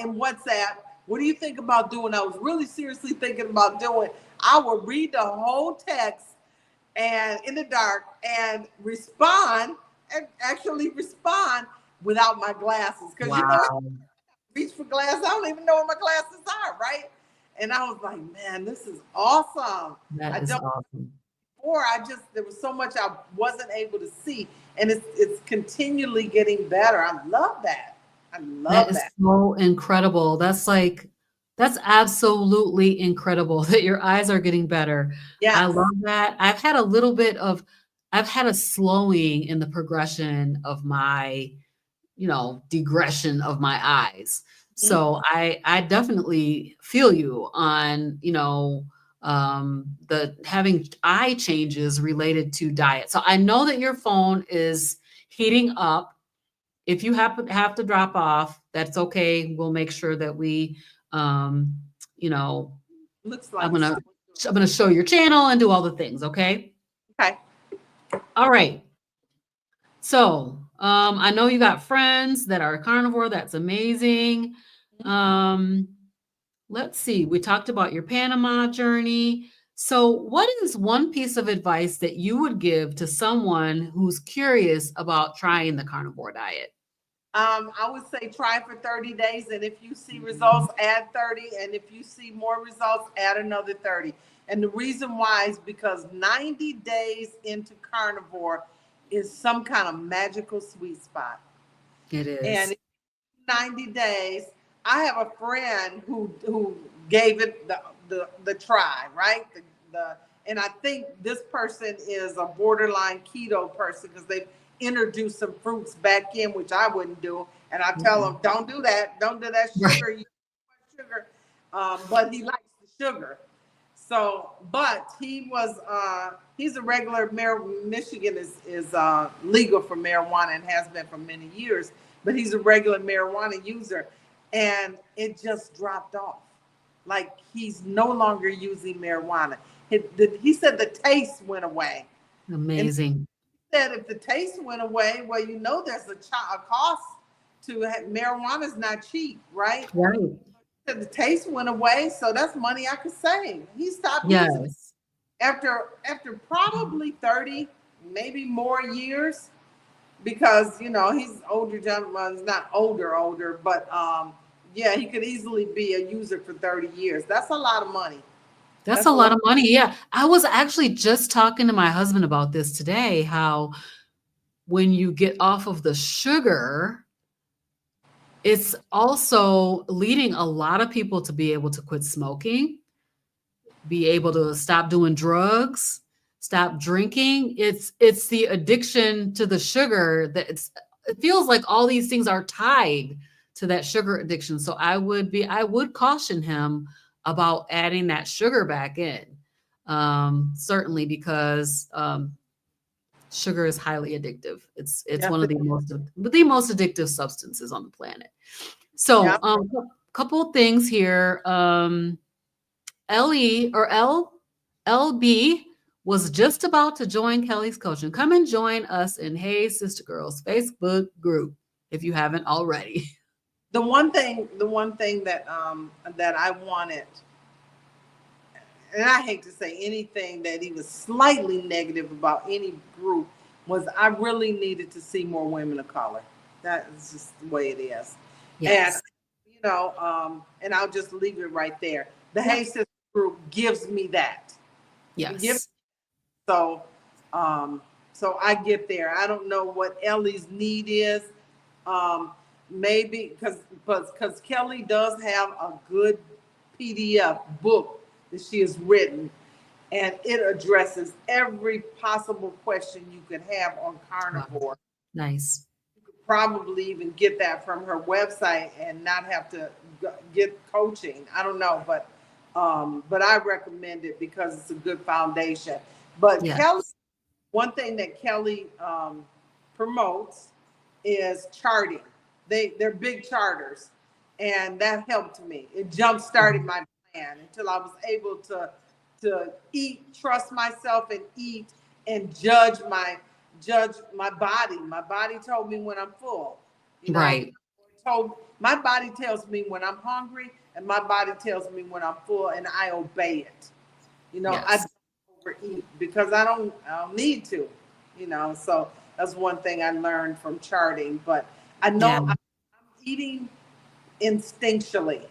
in WhatsApp. What do you think about doing? I was really seriously thinking about doing. I will read the whole text and in the dark and respond, and actually respond without my glasses, because Wow. you know, I reach for glasses. I don't even know where my glasses are, right? And I was like, man, this is awesome. That is awesome. There was so much I wasn't able to see, and it's continually getting better. I love that. I love That is that. so incredible. That's absolutely incredible that your eyes are getting better. I Yes. love that. I've had a slowing in the progression of my, degression of my eyes. So I definitely feel you on, the having eye changes related to diet. So I know that your phone is heating up. If you have to drop off, that's okay. We'll make sure that we, you know, Looks I'm like gonna I'm gonna show your channel and do all the things. Okay. okay. All right. So I know you got friends that are carnivore. That's amazing. Um, let's see. We talked about your Panama journey. So, what is one piece of advice that you would give to someone who's curious about trying the carnivore diet? I would say try for 30 days, and if you see results, add 30, and if you see more results, add another 30. And the reason why is because 90 days into carnivore is some kind of magical sweet spot. It is. And 90 days, I have a friend who gave it the try, right? And I think this person is a borderline keto person, because they've introduced some fruits back in, which I wouldn't do. And I tell them, don't do that. Don't do that sugar. You sugar. But he likes the sugar. So, but he's a regular Michigan is legal for marijuana and has been for many years, but he's a regular marijuana user, and it just dropped off. Like, he's no longer using marijuana. He said the taste went away. Amazing. And he said if the taste went away, well, there's a cost to marijuana is not cheap, right? Right. The taste went away, so that's money I could save. He stopped using it Yes. after probably 30, maybe more years, because he's older gentleman, not older, but yeah, he could easily be a user for 30 years. That's a lot of money. That's a lot of money. Yeah. I was actually just talking to my husband about this today, how when you get off of the sugar, it's also leading a lot of people to be able to quit smoking, be able to stop doing drugs, stop drinking. It's the addiction to the sugar that it feels like all these things are tied to that sugar addiction. So I would caution him about adding that sugar back in. Certainly because sugar is highly addictive. It's one of the most addictive substances on the planet. So, couple things here. LB was just about to join Kelly's coaching. Come and join us in Hey Sister Girls Facebook group if you haven't already. The one thing that I wanted, and I hate to say anything that he was slightly negative about any group, was I really needed to see more women of color. That is just the way it is. Yes. And and I'll just leave it right there. The Yeah. Hey Sister group gives me that. It gives, Yes. so, so I get there. I don't know what Ellie's need is. Maybe because Kelly does have a good PDF book that she has written, and it addresses every possible question you could have on Wow. carnivore. Nice. Probably even get that from her website and not have to get coaching. I don't know, but I recommend it because it's a good foundation. But Yes. Kelly, one thing that Kelly promotes is charting. They're big charters, and that helped me. It jump started my plan until I was able to eat, trust myself, and eat and judge my body. My body told me when I'm full. Right. My body tells me when I'm hungry, and my body tells me when I'm full, and I obey it. I Yes. don't overeat because I don't need to. So that's one thing I learned from charting. But I Yeah. know I'm eating instinctually,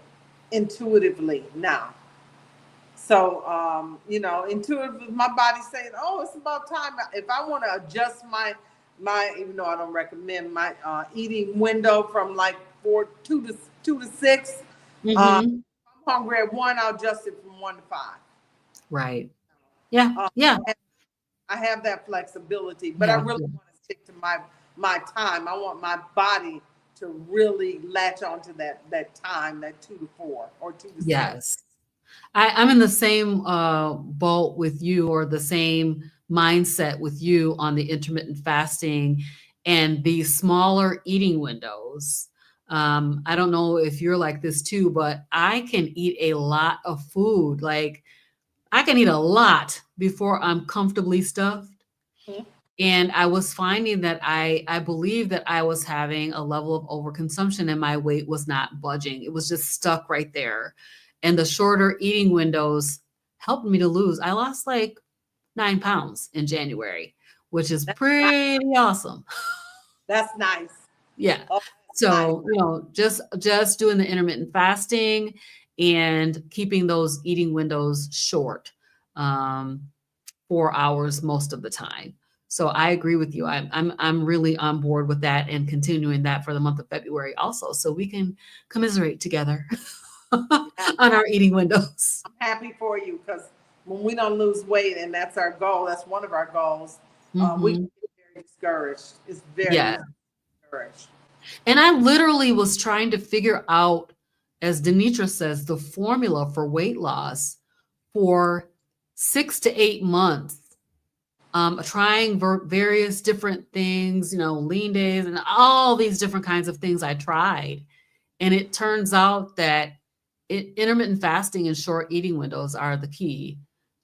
intuitively now. So, intuitively, my body's saying, "Oh, it's about time." If I want to adjust even though I don't recommend my eating window from like two to six. Mm-hmm. I'm hungry at 1, I'll adjust it from 1 to 5. Right. Yeah. Um, Yeah. I have that flexibility, but I Yeah. really want to stick to my time. I want my body to really latch onto that time, that 2 to 4 or 2 to 6. Yes. I'm in the same boat with you, or the same mindset with you on the intermittent fasting and the smaller eating windows. I don't know if you're like this too, but I can eat a lot of food. Like, I can eat a lot before I'm comfortably stuffed. Mhm. And I was finding that I believe that I was having a level of overconsumption, and my weight was not budging. It was just stuck right there. And the shorter eating windows helped me to lose. I lost like 9 pounds in January, which is That's nice. pretty awesome. That's nice. Yeah. Oh, that's nice. So, just doing the intermittent fasting and keeping those eating windows short. 4 hours most of the time. So I agree with you. I'm really on board with that, and continuing that for the month of February also, so we can commiserate together on Yeah, our eating windows. I'm happy for you because when we don't lose weight, and that's our goal, that's one of our goals, we Mhm. get very discouraged. It's very Yeah. easy to get discouraged. And I literally was trying to figure out, as Denitra says, the formula for weight loss for 6 to 8 months. Trying various different things, lean days and all these different kinds of things I tried. And it turns out that intermittent fasting and short eating windows are the key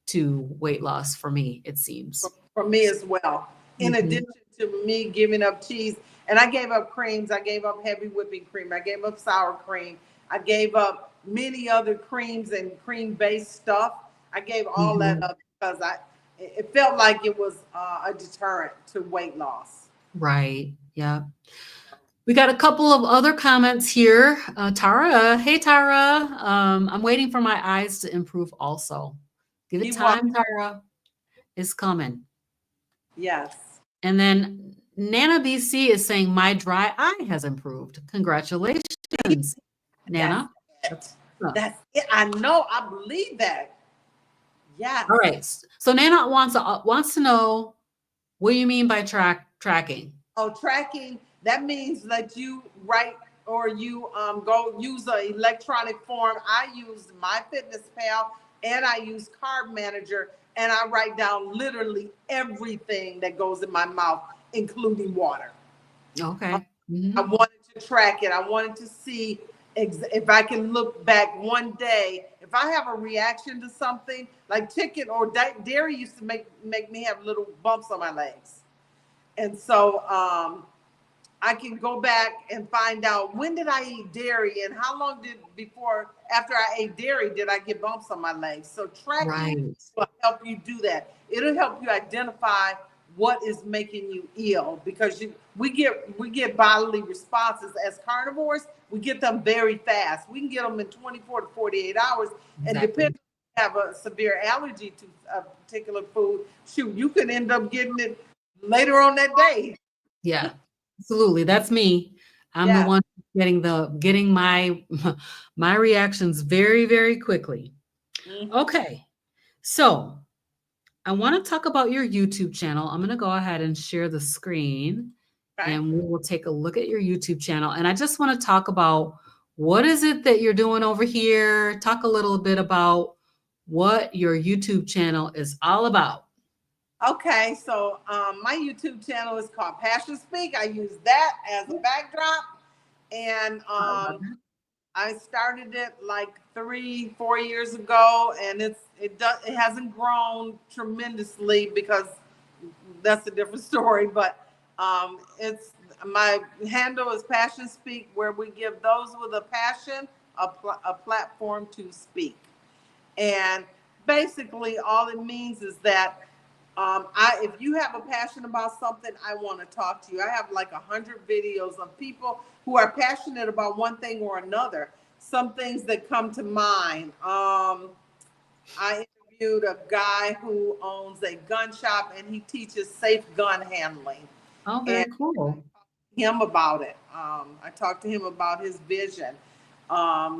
to weight loss for me, it seems. For me as well. In Mhm. addition to me giving up cheese, and I gave up creams, I gave up heavy whipping cream, I gave up sour cream, I gave up many other creams and cream based stuff. I gave all that Mhm. up because it felt like it was a deterrent to weight loss. Right. Yeah. We got a couple of other comments here. Tara, hey Tara. I'm waiting for my eyes to improve also. Give it Keep walking. time, Tara. It's coming. Yes. And then Nana BC is saying my dry eye has improved. Congratulations, That's Nana. it. That's awesome. That's it. I know. I believe that. Yes. All right. So Nana wants to know, what do you mean by tracking? Oh, tracking, that means that you write or you go use an electronic form. I use my fitness pal and I use carb manager, and I write down literally everything that goes in my mouth, including water. Okay. I Mhm. wanted to track it. I wanted to see if I can look back one day. If I have a reaction to something like chicken or dairy used to make me have little bumps on my legs. And so I can go back and find out, when did I eat dairy and how long after I ate dairy did I get bumps on my legs. So tracking Right. will help you do that. It'll help you identify what is making you ill, because we get bodily responses as carnivores. We get them very fast. We can get them in 24 to 48 hours. And Exactly. depending if you have a severe allergy to a particular food, shoot, you could end up getting it later on that day. Yeah, absolutely. That's me. I'm the Yes. one getting my my reactions very, very quickly. Mhm. Okay. So I want to talk about your YouTube channel. I'm going to go ahead and share the screen Okay. and we will take a look at your YouTube channel. And I just want to talk about what is it that you're doing over here? Talk a little bit about what your YouTube channel is all about. Okay, so my YouTube channel is called Passion Speak. I use that as a backdrop, and I love it. I started it like 3-4 years ago, and it hasn't grown tremendously because that's a different story. But it's my handle is Passion Speak, where we give those with a passion a platform to speak. And basically, all it means is that if you have a passion about something, I want to talk to you. I have like 100 videos of people who are passionate about one thing or another. Some things that come to mind. I interviewed a guy who owns a gun shop and he teaches safe gun handling. Oh, And very cool. him about it. I talked to him about his vision.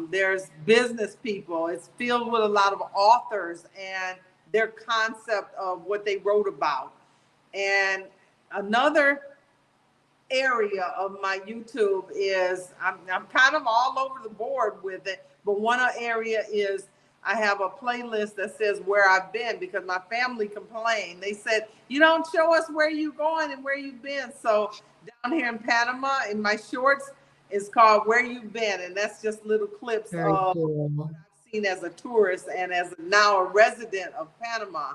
There's business people. It's filled with a lot of authors and their concept of what they wrote about. And another area of my YouTube is I'm kind of all over the board with it, but one area is I have a playlist that says where I've been, because my family complained. They said, you don't show us where you going and where you've been. So down here in Panama, in my shorts, it's called Where You've Been. And that's just little clips Very of cool. what I've seen as a tourist and as now a resident of Panama.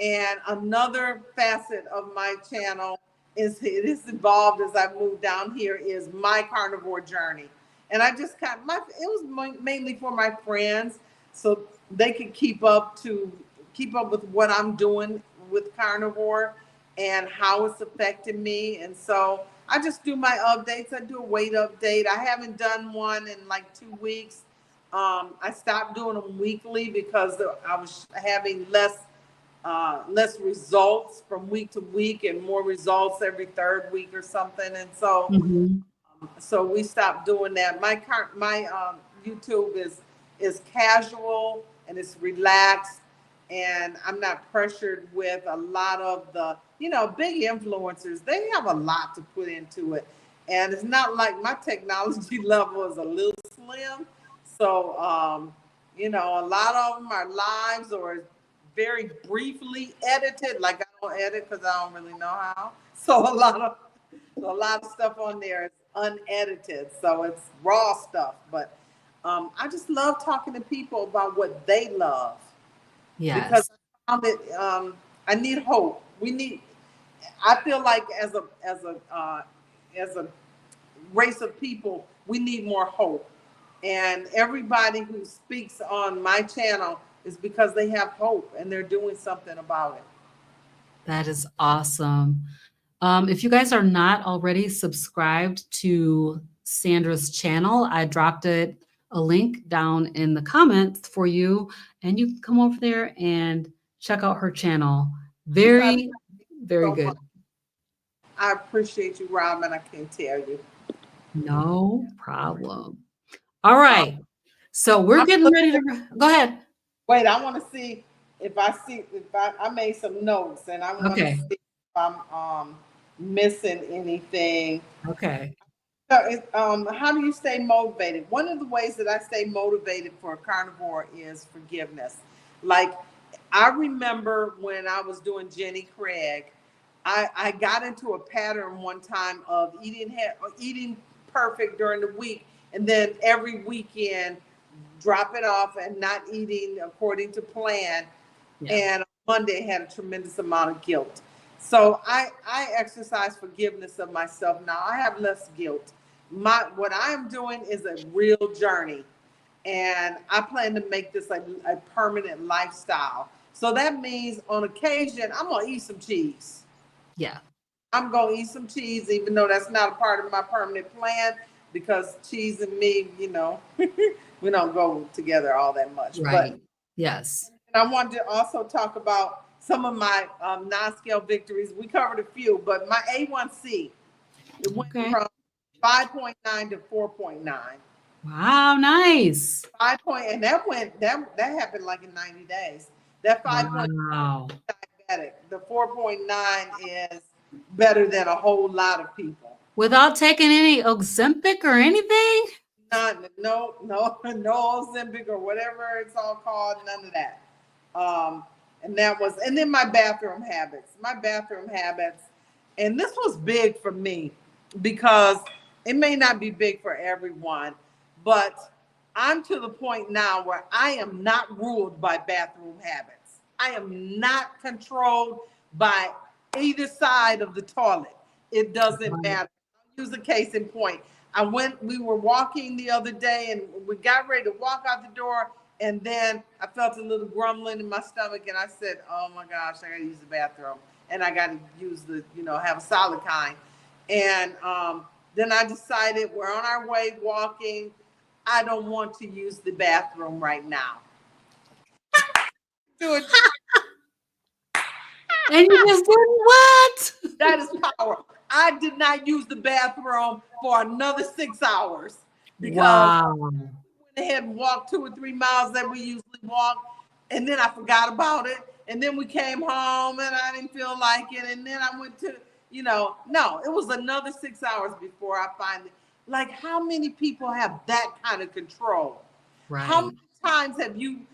And another facet of my channel is it is evolved as I moved down here is my carnivore journey. And I just it was mainly for my friends so they could keep up with what I'm doing with carnivore and how it's affecting me. And so I just do my updates. I do a weight update. I haven't done one in like 2 weeks. I stopped doing them weekly because I was having less results from week to week and more results every third week or something. And Mhm. so we stopped doing that. My YouTube is casual and it's relaxed, and I'm not pressured with a lot of the big influencers. They have a lot to put into it, and it's not like my technology level is a little slim. So a lot of them are lives or very briefly edited. Like I don't edit because I don't really know how. So a lot of stuff on there is unedited, so it's raw stuff. But I just love talking to people about what they love because Yes. I found it. I need hope. I feel like as a race of people, we need more hope. And everybody who speaks on my channel is because they have hope and they're doing something about it. That is awesome. If you guys are not already subscribed to Sandra's channel, I dropped a link down in the comments for you, and you can come over there and check out her channel. Yes, I Very, very so much. good. I appreciate you, Rob, and I can't tell you. No problem. All Uh, right. So we're I'm getting ready to go ahead. Wait, I want to see if I made some notes, and I want to Okay. see if I'm missing anything. Okay. So, how do you stay motivated? One of the ways that I stay motivated for a carnivore is forgiveness. Like, I remember when I was doing Jenny Craig, I got into a pattern one time of eating perfect during the week, and then every weekend drop it off and not eating according to plan. Yeah. And on Monday I had a tremendous amount of guilt. So I exercise forgiveness of myself now. I have less guilt. What I'm doing is a real journey, and I plan to make this a permanent lifestyle. So that means on occasion I'm gonna eat some cheese. Yeah. I'm gonna eat some cheese, even though that's not a part of my permanent plan, because cheese and me, we don't go together all that much. But Right. Yes. I wanted to also talk about some of my non-scale victories. We covered a few, but my A1C, it went Okay. from 5.9 to 4.9. Wow. Nice. 5 point, and that happened like in 90 days. That 5 point Wow. diabetic. The 4.9 is better than a whole lot of people. Without taking any Ozempic or anything? None, no Ozempic or whatever it's all called. None of that. Um, and then my bathroom habits, and this was big for me because it may not be big for everyone, but I'm to the point now where I am not ruled by bathroom habits. I am not controlled by either side of the toilet. It doesn't Right. matter. I'll use a case in point. We were walking the other day and we got ready to walk out the door. And then I felt a little grumbling in my stomach and I said, oh my gosh, I gotta use the bathroom. And I gotta use have a solid kind. And then I decided we're on our way walking. I don't want to use the bathroom right now. Do it. And you just did what? That is power. I did not use the bathroom for another 6 hours because Wow. I went ahead and walked 2 or 3 miles that we usually walk. And then I forgot about it. And then we came home and I didn't feel like it. And then I went to, no, it was another 6 hours before I finally, like, how many people have that kind of control? Right. How many times have you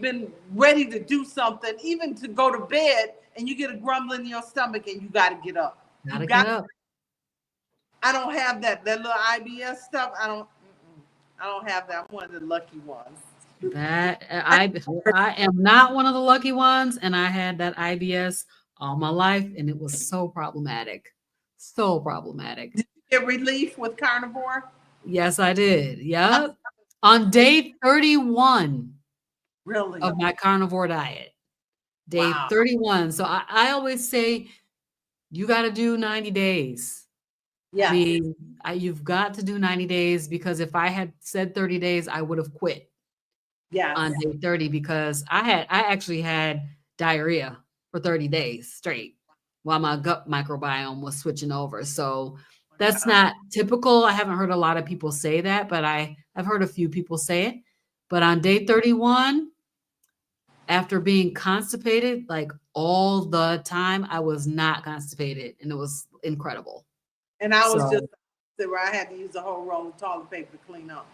been ready to do something, even to go to bed, and you get a grumbling in your stomach and you got to get up? Gotta get up. I don't have that little IBS stuff. I don't have that. I'm one of the lucky ones. That I am not one of the lucky ones, and I had that IBS all my life, and it was so problematic. So problematic. Did you get relief with carnivore? Yes, I did. Yep. On day 31 Really? of my carnivore diet. Day Wow. 31. So I always say you got to do 90 days. Yeah. I mean, you've got to do 90 days because if I had said 30 days, I would have quit on Yes. day 30 because I actually had diarrhea for 30 days straight while my gut microbiome was switching over. So that's not typical. I haven't heard a lot of people say that, but I've heard a few people say it. But on day 31, after being constipated like all the time, I was not constipated and it was incredible. And I was just So, where I had to use a whole roll of toilet paper to clean up.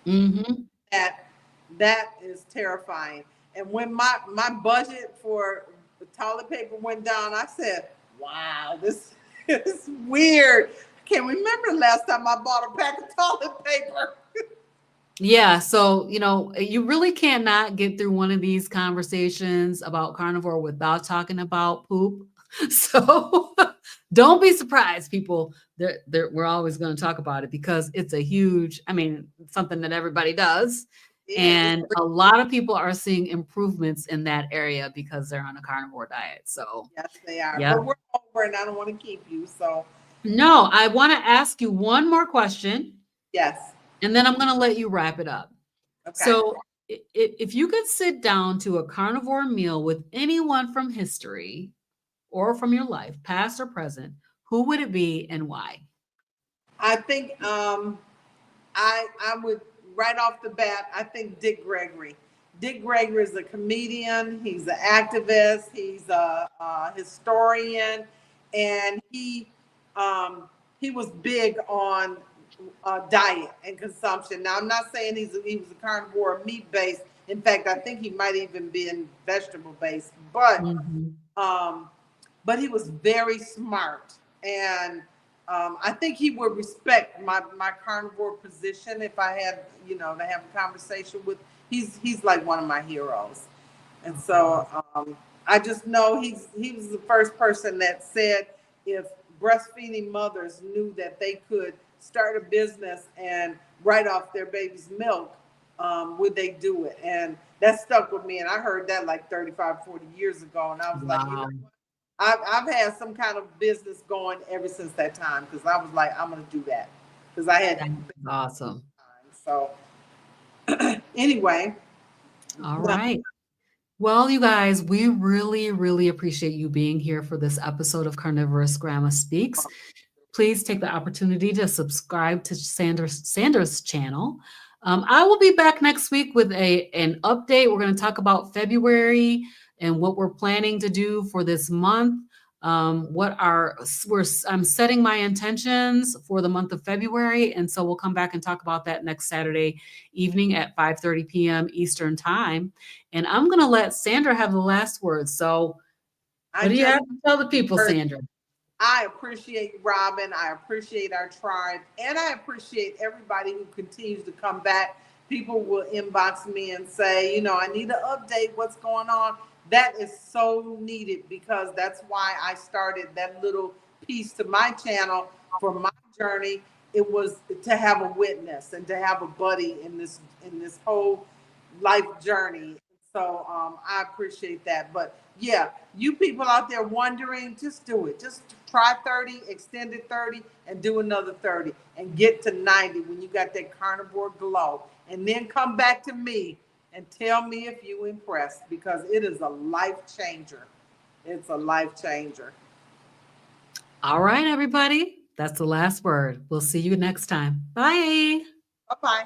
mhm. That is terrifying. And when my budget for the toilet paper went down, I said, "Wow, this is weird. I can't remember the last time I bought a pack of toilet paper." Yeah, so, you really cannot get through one of these conversations about carnivore without talking about poop. So, don't be surprised, people. We're always going to talk about it because it's a huge, something that everybody does. Yeah, And a lot of people are seeing improvements in that area because they're on a carnivore diet. So, yes, they are. yeah. But we're over, and I don't want to keep you. So, No, I want to ask you one more question, yes. and then I'm going to let you wrap it up. Okay. So, if you could sit down to a carnivore meal with anyone from history or from your life, past or present, who would it be and why? I think I would right off the bat. I think Dick Gregory. Dick Gregory is a comedian. He's an activist. He's a historian, and he was big on diet and consumption. Now, I'm not saying he was a carnivore, meat based. In fact, I think he might even been vegetable based. Mhm. But he was very smart, and I think he would respect my carnivore position if I had to have a conversation with. He's like one of my heroes, and so I just know he was the first person that said if breastfeeding mothers knew that they could start a business and write off their baby's milk, would they do it? And that stuck with me. And I heard that like 35, 40 years ago. And I was like, Wow. I've had some kind of business going ever since that time because I was like, I'm gonna do that because I had That's awesome. so anyway. All Well, right. Well, you guys, we really, really appreciate you being here for this episode of Carnivorous Grandma Speaks. Please take the opportunity to subscribe to Sandra's channel. I will be back next week with an update. We're going to talk about February and what we're planning to do for this month. I'm setting my intentions for the month of February, and so we'll come back and talk about that next Saturday evening at 5:30 p.m. Eastern time. And I'm going to let Sandra have the last word. So, what do you have to tell the people, Sandra? I appreciate Robin. I appreciate our tribe. And I appreciate everybody who continues to come back. People will inbox me and say, I need to update what's going on. That is so needed because that's why I started that little piece to my channel for my journey. It was to have a witness and to have a buddy in this whole life journey. So I appreciate that. But yeah, you people out there wondering, just do it. Just try 30, extended 30, and do another 30 and get to 90 when you got that carnivore glow. And then come back to me and tell me if you impressed because it is a life changer. It's a life changer. All right, everybody. That's the last word. We'll see you next time. Bye. Bye bye.